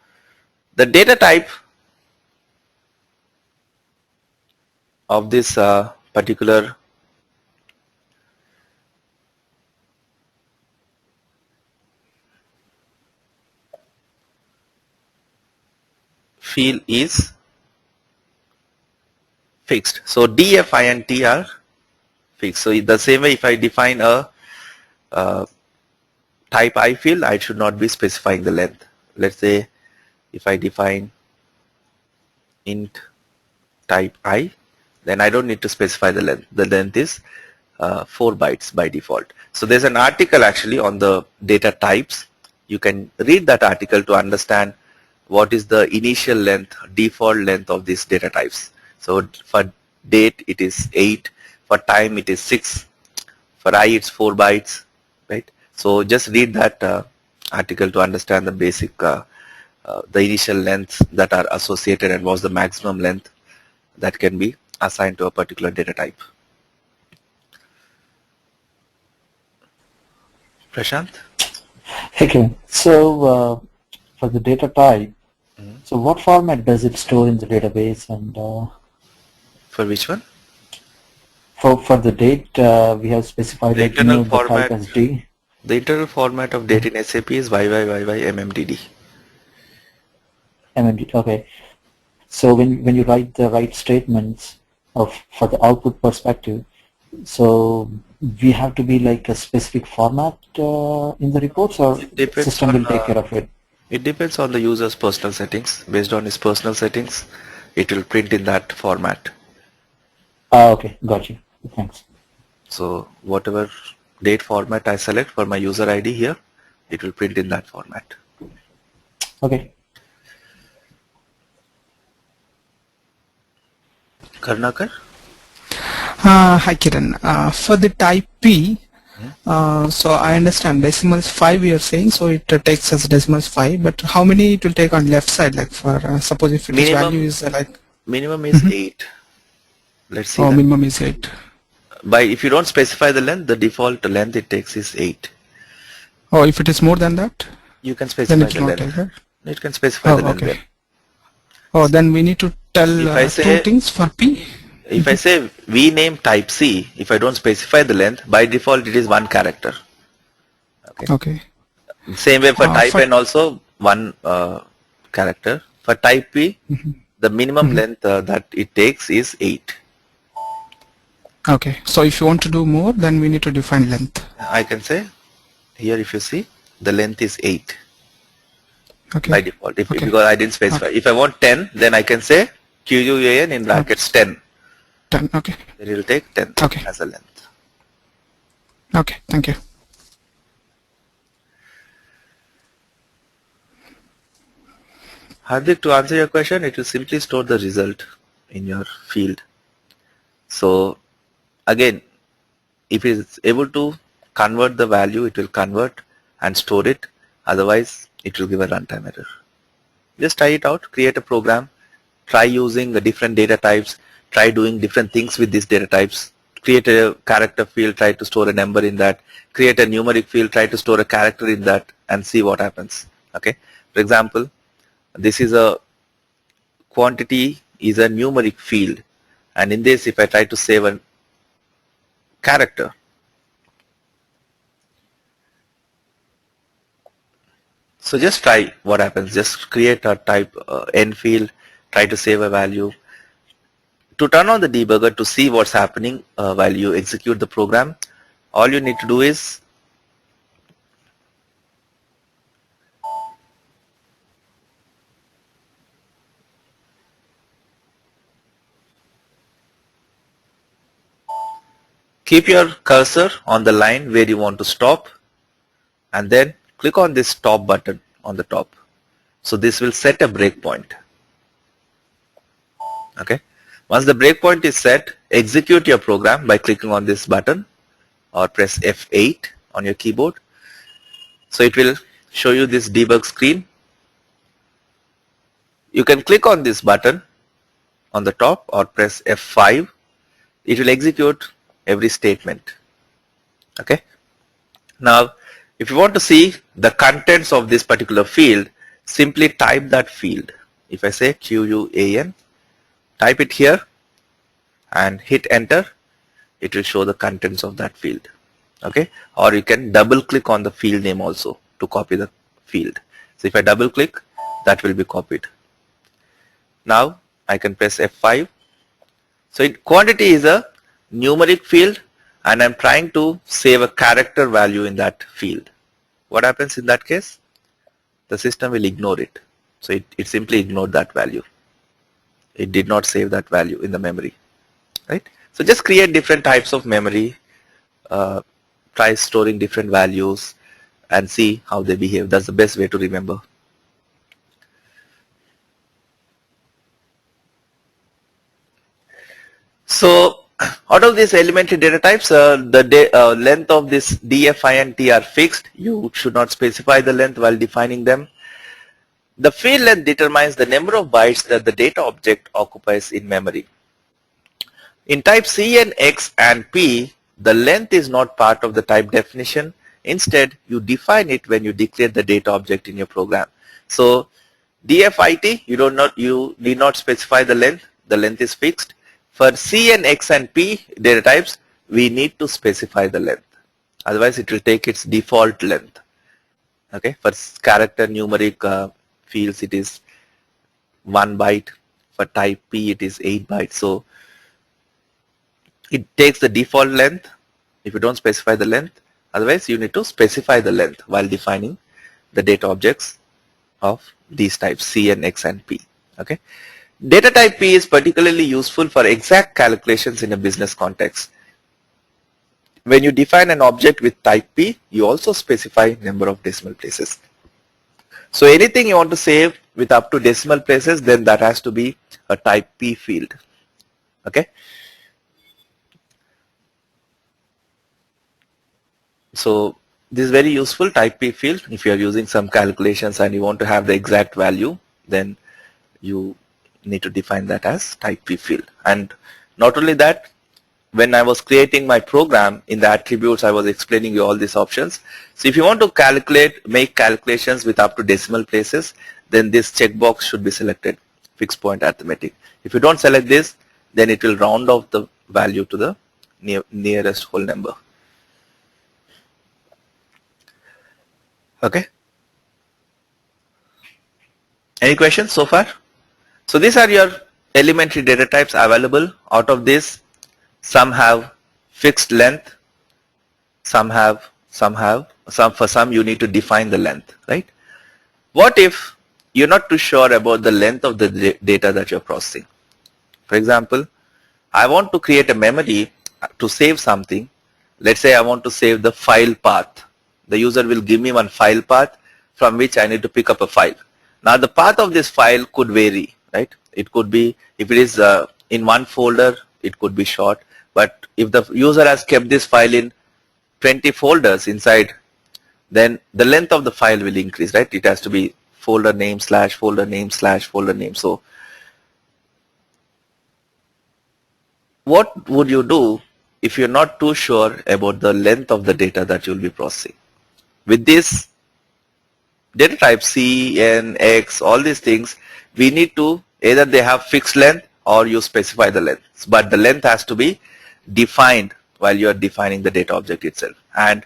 the data type of this particular field is fixed. So D, F, I and T are fixed. So the same way if I define a type I field, I should not be specifying the length. Let's say if I define int type I, then I don't need to specify the length. The length is 4 bytes by default. So there's an article actually on the data types. You can read that article to understand what is the initial length, default length of these data types. So for date it is 8, for time it is 6, for I it's 4 bytes, right? So just read that article to understand the basic, the initial lengths that are associated and what's the maximum length that can be assigned to a particular data type. Prashant? Okay, so for the data type, so what format does it store in the database? And For which one? for the date, we have specified The like internal the type format. as D. The internal format of date in SAP is YYYY MMD. Okay, so when you write the right statements for the output perspective, so we have to be like a specific format in the reports, or It depends system on, will take care of it. It depends on the user's personal settings. Based on his personal settings, it will print in that format. Okay, got you. Thanks. So whatever date format I select for my user ID here, it will print in that format. Okay. Karnakar? Hi Kiran. For the type P, so I understand decimals 5 you're saying, so it takes as decimals 5, but how many it will take on left side, like for suppose if its Minimum- value is like Minimum is 8. Let's see that. minimum is 8. If you don't specify the length, the default length it takes is 8. Oh, if it is more than that, You can then specify it the will not length. take, right? It can specify the length. Okay. there. Oh, then we need to tell If I two say- things for P. If I say vname type C, if I don't specify the length, by default it is 1 character. Okay. Same way for type for- N also 1 character. For type P, the minimum length that it takes is 8. Okay. So if you want to do more, then we need to define length. I can say here if you see the length is 8 Okay. by default Okay. because I didn't specify. If I want 10, then I can say QUAN in brackets 10. 10. Okay. Then it will take 10 Okay. as a length. Okay. Thank you. Hardik, to answer your question, it will simply store the result in your field. So again, if it is able to convert the value, it will convert and store it. Otherwise, it will give a runtime error. Just try it out, create a program, try using the different data types, try doing different things with these data types, create a character field, try to store a number in that, create a numeric field, try to store a character in that and see what happens. Okay. For example, this is a quantity is a numeric field, and in this if I try to save a character, so just try what happens. Just create a type n field, try to save a value. To turn on the debugger to see what's happening while you execute the program, all you need to do is keep your cursor on the line where you want to stop and then click on this stop button on the top. So this will set a breakpoint. Okay. Once the breakpoint is set, execute your program by clicking on this button or press F8 on your keyboard. So it will show you this debug screen. You can click on this button on the top or press F5. It will execute every statement. Okay. Now, if you want to see the contents of this particular field, simply type that field. If I say QUAN, type it here and hit enter, it will show the contents of that field. Okay. Or you can double click on the field name also to copy the field. So if I double click, that will be copied. Now I can press F5. So quantity is a numeric field and I'm trying to save a character value in that field. What happens in that case? The system will ignore it. So it simply ignored that value. It did not save that value in the memory. Right? So just create different types of memory, try storing different values and see how they behave. That's the best way to remember. So out of these elementary data types, the length of this df, I and t are fixed. You should not specify the length while defining them. The field length determines the number of bytes that the data object occupies in memory. In type C and X and P, the length is not part of the type definition. Instead, you define it when you declare the data object in your program. So dfit, you need not specify the length. The length is fixed. For C and X and P data types, we need to specify the length. Otherwise, it will take its default length. Okay. For character numeric fields, it is 1 byte. For type P, it is 8 bytes. So it takes the default length if you don't specify the length. Otherwise, you need to specify the length while defining the data objects of these types C and X and P. Okay. Data type P is particularly useful for exact calculations in a business context. When you define an object with type P, you also specify number of decimal places. So anything you want to save with up to decimal places, then that has to be a type P field. Okay. So this is very useful, type P field. If you are using some calculations and you want to have the exact value, then you need to define that as type P field. And not only that, when I was creating my program in the attributes, I was explaining you all these options. So if you want to make calculations with up to decimal places, then this checkbox should be selected, fixed point arithmetic. If you don't select this, then it will round off the value to the nearest whole number. Okay. Any questions so far? So these are your elementary data types available. Out of this, some have fixed length, for some you need to define the length, right? What if you're not too sure about the length of the data that you're processing? For example, I want to create a memory to save something. Let's say I want to save the file path. The user will give me one file path from which I need to pick up a file. Now the path of this file could vary, right? It could be, if it is in one folder, it could be short. But if the user has kept this file in 20 folders inside, then the length of the file will increase, right? It has to be folder name / folder name / folder name. So what would you do if you're not too sure about the length of the data that you'll be processing? With this data type C, N, X, all these things, we need to either they have fixed length or you specify the length. But the length has to be defined while you are defining the data object itself. And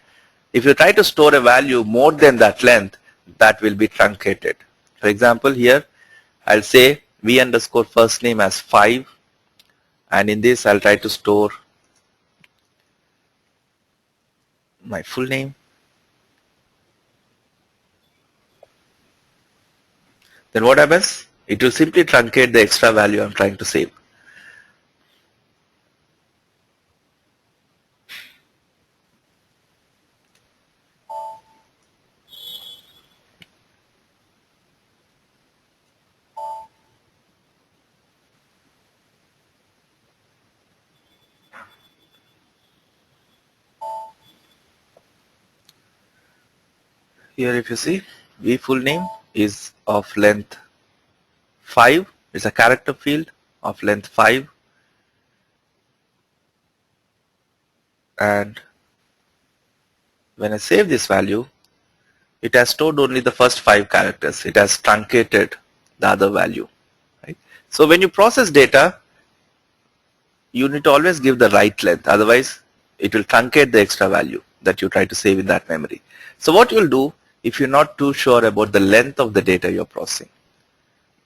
if you try to store a value more than that length, that will be truncated. For example, here I'll say v underscore first name as 5, and in this I'll try to store my full name. Then what happens? It will simply truncate the extra value I'm trying to save. Here if you see, v full name is of length 5. It's a character field of length 5. And when I save this value, it has stored only the first 5 characters. It has truncated the other value. Right? So when you process data, you need to always give the right length. Otherwise, it will truncate the extra value that you try to save in that memory. So what you will do if you're not too sure about the length of the data you're processing?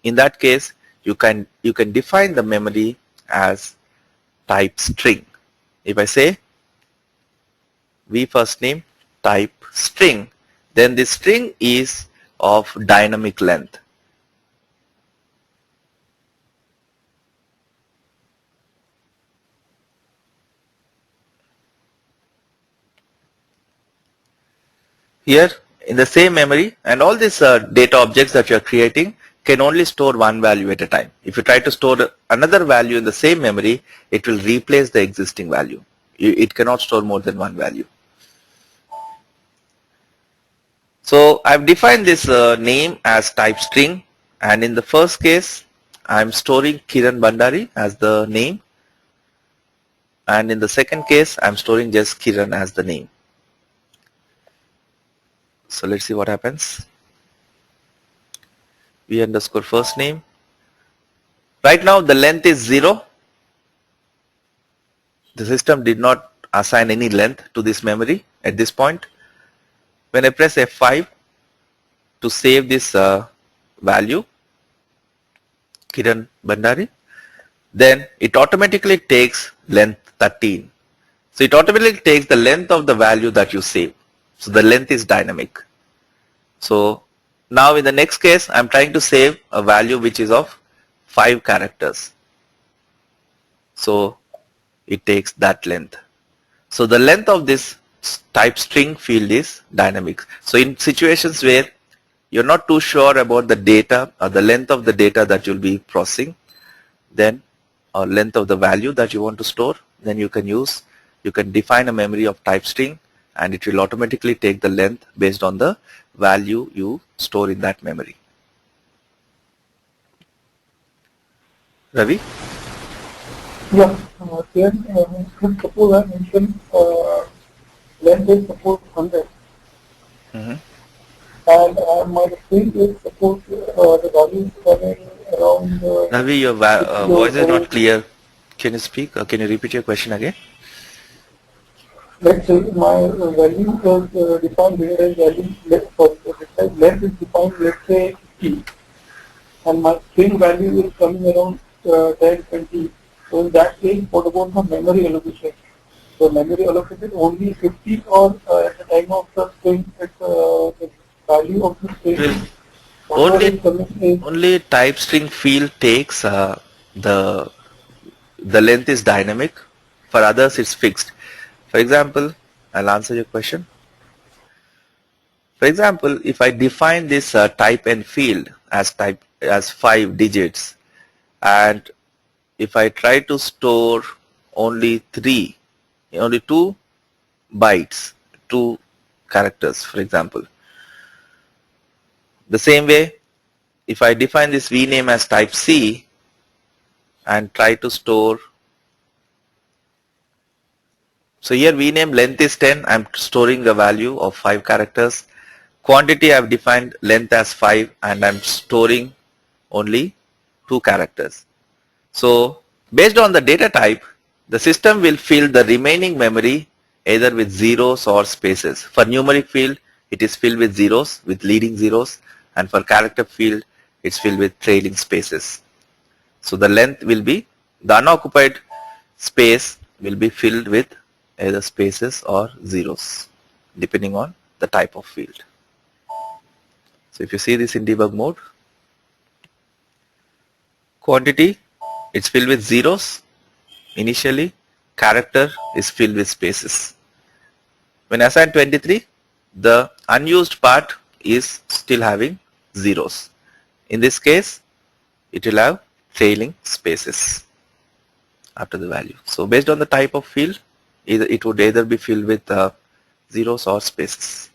In that case, you can define the memory as type string. If I say v first name type string, then the string is of dynamic length. Here in the same memory, and all these data objects that you are creating can only store one value at a time. If you try to store another value in the same memory, it will replace the existing value. It cannot store more than one value. So I've defined this name as type string, and in the first case I'm storing Kiran Bandari as the name, and in the second case I'm storing just Kiran as the name. So let's see what happens. v underscore first name. Right now the length is 0. The system did not assign any length to this memory at this point. When I press F5 to save this value, Kiran Bandari, then it automatically takes length 13. So it automatically takes the length of the value that you save. So the length is dynamic. So Now in the next case, I'm trying to save a value which is of 5 characters. So it takes that length. So the length of this type string field is dynamic. So in situations where you're not too sure about the data or the length of the data that you'll be processing, then or length of the value that you want to store, then you can define a memory of type string and it will automatically take the length based on the value you store in that memory. Ravi? Yeah, here, suppose I mentioned length is suppose 100 Mm-hmm. and my string is suppose the value is coming around. Ravi, your voice is not clear. Can you speak or can you repeat your question again? Let's say my value is defined here as value length is defined, let's say 50, and my string value is coming around 10, 20. So in that case, what about the memory allocation? So memory allocated only 50, or at the time of the string, the value of the string. Only type string field takes the length is dynamic. For others, it's fixed. For example, I'll answer your question. For example, if I define this type n field as 5 digits, and if I try to store only 2 bytes, 2 characters, for example. The same way, if I define this vname as type C and try to store, so here vname length is 10, I'm storing a value of 5 characters. Quantity I've defined length as 5 and I'm storing only 2 characters. So based on the data type, the system will fill the remaining memory either with zeros or spaces. For numeric field, it is filled with zeros, with leading zeros, and for character field, it's filled with trailing spaces. So the length will be, the unoccupied space will be filled with either spaces or zeros, depending on the type of field. So if you see this in debug mode, quantity, it's filled with zeros initially, character is filled with spaces. When assigned 23, the unused part is still having zeros. In this case, it will have trailing spaces after the value. So based on the type of field, it would either be filled with zeros or spaces,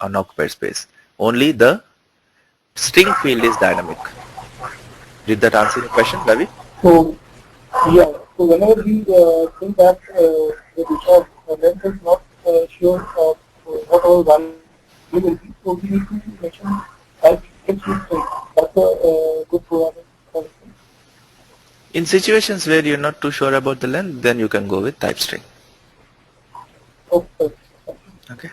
unoccupied space. Only the string field is dynamic. Did that answer your question, Ravi? So, yeah, so whenever we think that the data length is not sure of what our value will be, so we need to mention type string. That's a good programming policy. In situations where you're not too sure about the length, then you can go with type string. Okay. Okay.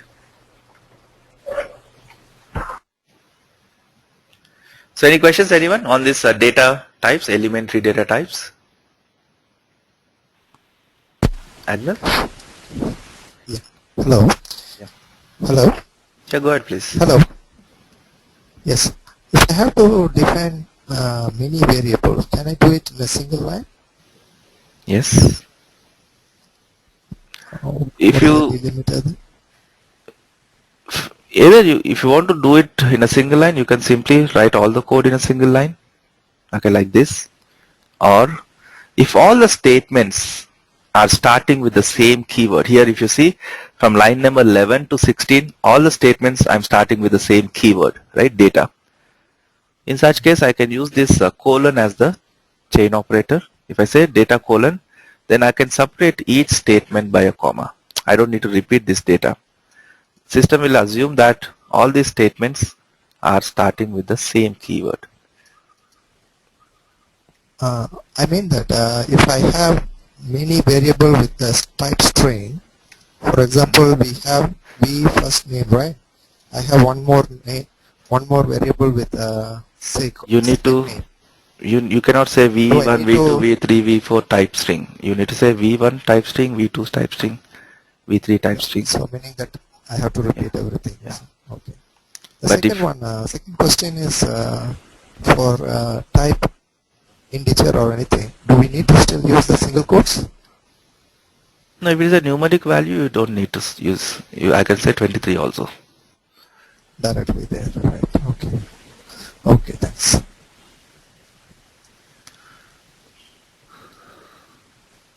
So any questions, anyone, on this data types, elementary data types? Adnan? Yeah. Hello. Yeah. Hello. Yeah, go ahead, please. Hello. Yes. If I have to define many variables, can I do it in a single line? Yes. If What you are the delimiter? if you want to do it in a single line, you can simply write all the code in a single line, okay, like this. Or if all the statements are starting with the same keyword, here if you see from line number 11 to 16, all the statements I'm starting with the same keyword, right, data. In such case, I can use this colon as the chain operator. If I say data colon, then I can separate each statement by a comma. I don't need to repeat this data. System will assume that all these statements are starting with the same keyword. I mean that if I have many variable with the type string, for example, we have v first name, right? I have one more name, one more variable with say. You need to. Name. You cannot say v1, v2, v3, v4 type string. You need to say v1 type string, v2 type string, v3 type string. So meaning that I have to repeat everything. Yeah. Okay. The But second second question is for type integer or anything. Do we need to still use the single quotes? no, if it is a numeric value, you don't need to use. I can say 23 also. Directly there, right? Okay. Okay, thanks.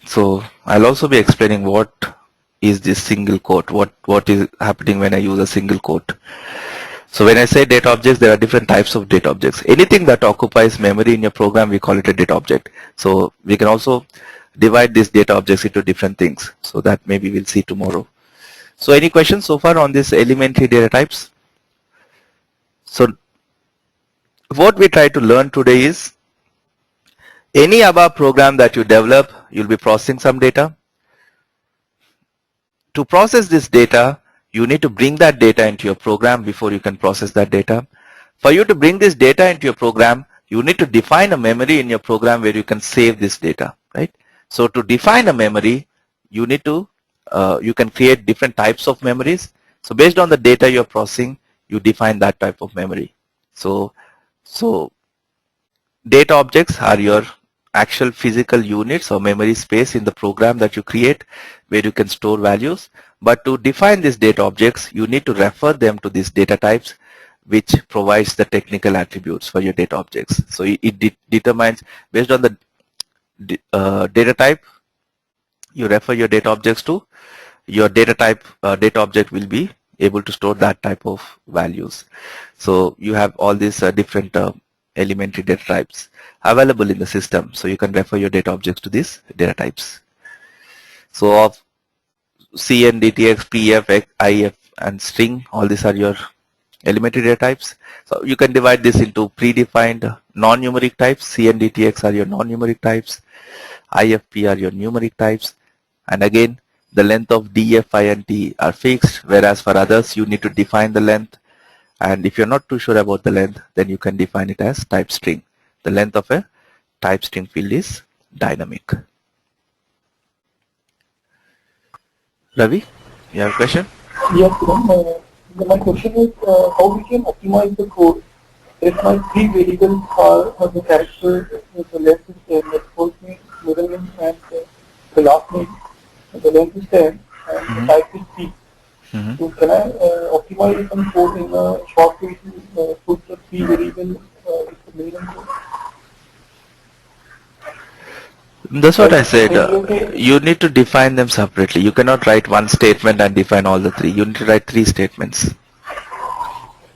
So I'll also be explaining what is this single quote, what is happening when I use a single quote. So when I say data objects, there are different types of data objects. Anything that occupies memory in your program, we call it a data object. So we can also divide these data objects into different things. So that maybe we'll see tomorrow. So any questions so far on this elementary data types? So what we try to learn today is any above program that you develop, you'll be processing some data. To process this data, you need to bring that data into your program before you can process that data. For you to bring this data into your program, you need to define a memory in your program where you can save this data, right? So to define a memory, you need to, you can create different types of memories. So based on the data you're processing, you define that type of memory. So data objects are your actual physical units or memory space in the program that you create where you can store values. But to define these data objects, you need to refer them to these data types, which provides the technical attributes for your data objects. So it determines based on the data type you refer your data objects to, your data type data object will be able to store that type of values. So you have all these different elementary data types available in the system. So you can refer your data objects to these data types. So of CN, DTX, PF, IF and string, all these are your elementary data types. So you can divide this into predefined non-numeric types. CN, DTX are your non-numeric types. IFP are your numeric types. And again, the length of DF, I and T are fixed, whereas for others you need to define the length. And if you're not too sure about the length, then you can define it as type string. The length of a type string field is dynamic. Ravi, you have a question? Yes, my question is how we can optimize the code if my three variables are the character, the length is 10, the first name, middle name, and the last name. The length is 10 and the type is P. So can I optimize some code in a short way to put the three variables with the main code? That's what I said. You need to define them separately. You cannot write one statement and define all the three. You need to write three statements.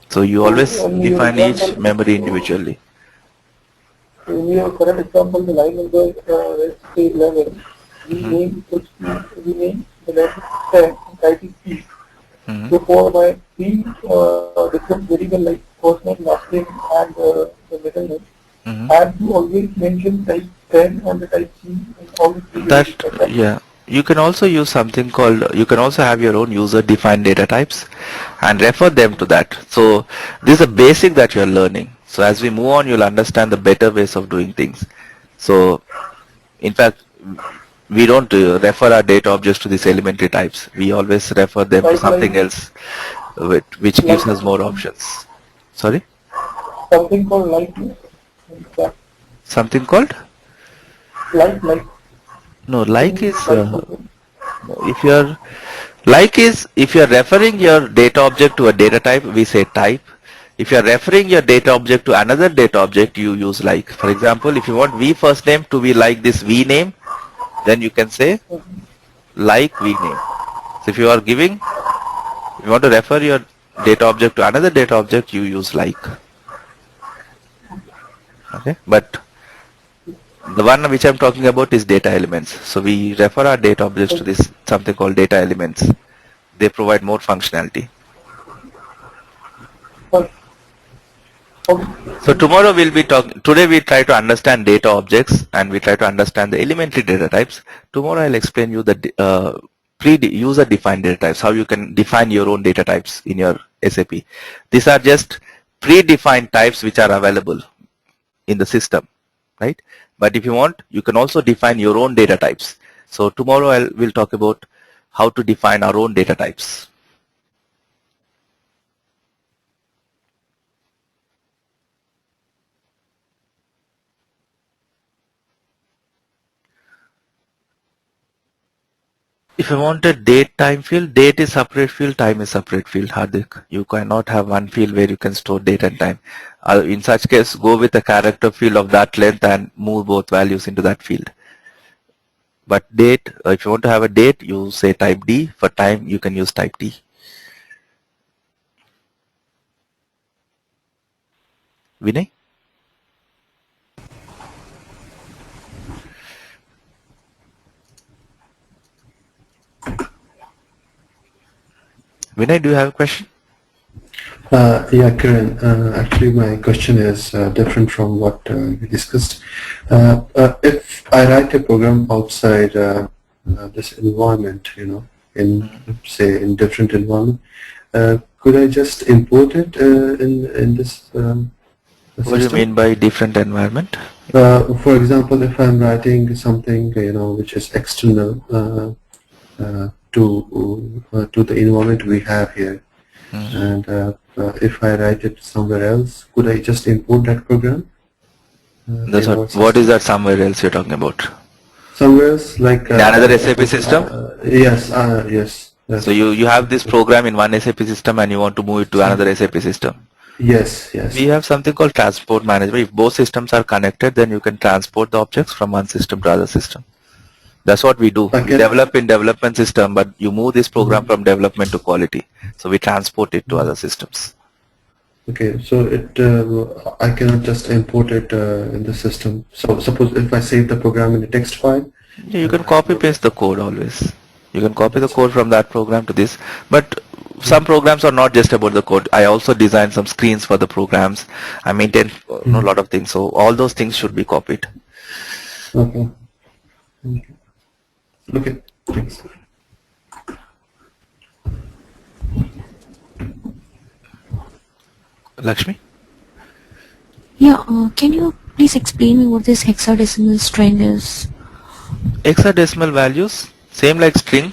So you always define each memory individually. In your current example, the line number let's say 11. We name the length is 10 and type is P. So for my three different variable like first name, last name and the middle name, I have to always mention type 10 and the type C and all the three variables. Yeah. You can also use something called, you can also have your own user defined data types and refer them to that. So this is a basic that you are learning. So as we move on, you'll understand the better ways of doing things. So in fact, we don't refer our data objects to these elementary types. We always refer them to something else which gives us more options. Sorry? Something called likeness. Something called? Like. No, like is if you're referring your data object to a data type, we say type. If you're referring your data object to another data object, you use like. For example, if you want V first name to be like this V name, then you can say like V name. So if you are giving, if you want to refer your data object to another data object, you use like. Okay, but the one which I'm talking about is data elements. So we refer our data objects to this something called data elements. They provide more functionality. So tomorrow we'll be talking, today we try to understand data objects and we try to understand the elementary data types. Tomorrow I'll explain you the user defined data types, how you can define your own data types in your SAP. These are just predefined types which are available in the system, right? But if you want, you can also define your own data types. So tomorrow we'll talk about how to define our own data types. If you want a date time field, date is separate field, time is separate field, Hardik. You cannot have one field where you can store date and time. In such case, go with a character field of that length and move both values into that field. But date, if you want to have a date, you say type D. For time, you can use type T. Vinay? Vinay, do you have a question? Yeah, Kiran, actually my question is different from what we discussed. If I write a program outside this environment, you know, in say in different environment, could I just import it in this What do you system? mean by different environment? For example, if I'm writing something, you know, which is external to the environment we have here, and if I write it somewhere else, could I just import that program? That's in our what is system? that somewhere else you're talking about? Somewhere else, like Another SAP system? Yes, yes. So you have this program in one SAP system and you want to move it to another SAP system. Yes, yes. We have something called transport management. If both systems are connected, then you can transport the objects from one system to other system. That's what we do. We Okay. develop in development system, but you move this program from development to quality. So we transport it to other systems. Okay, so it I cannot just import it in the system. So suppose if I save the program in a text file. Yeah, you can copy paste the code always. You can copy the code from that program to this. But some programs are not just about the code. I also design some screens for the programs. I maintain a lot of things. So all those things should be copied. Okay. Okay. Thanks. Lakshmi? Yeah, can you please explain me what this hexadecimal string is? Hexadecimal values, same like string.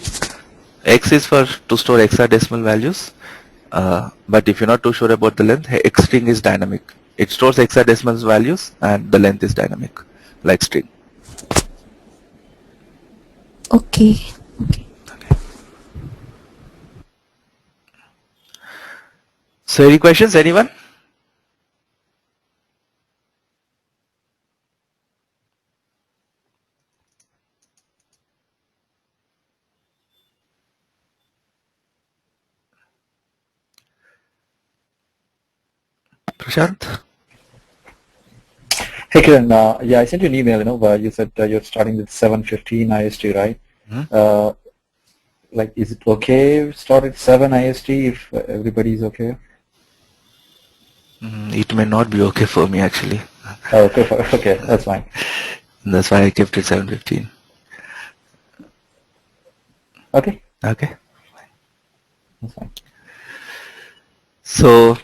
X is for to store hexadecimal values. But if you're not too sure about the length, X string is dynamic. It stores hexadecimal values and the length is dynamic, like string. Okay. Okay. So any questions, anyone? Prashant? Hey Kiran, yeah, I sent you an email, you know, where you said you're starting with 7:15 IST, right? Like, is it okay start at 7 IST if everybody's okay? It may not be okay for me actually. Oh, okay, okay, that's fine. That's why I kept it 7:15. Okay, Okay. that's fine. So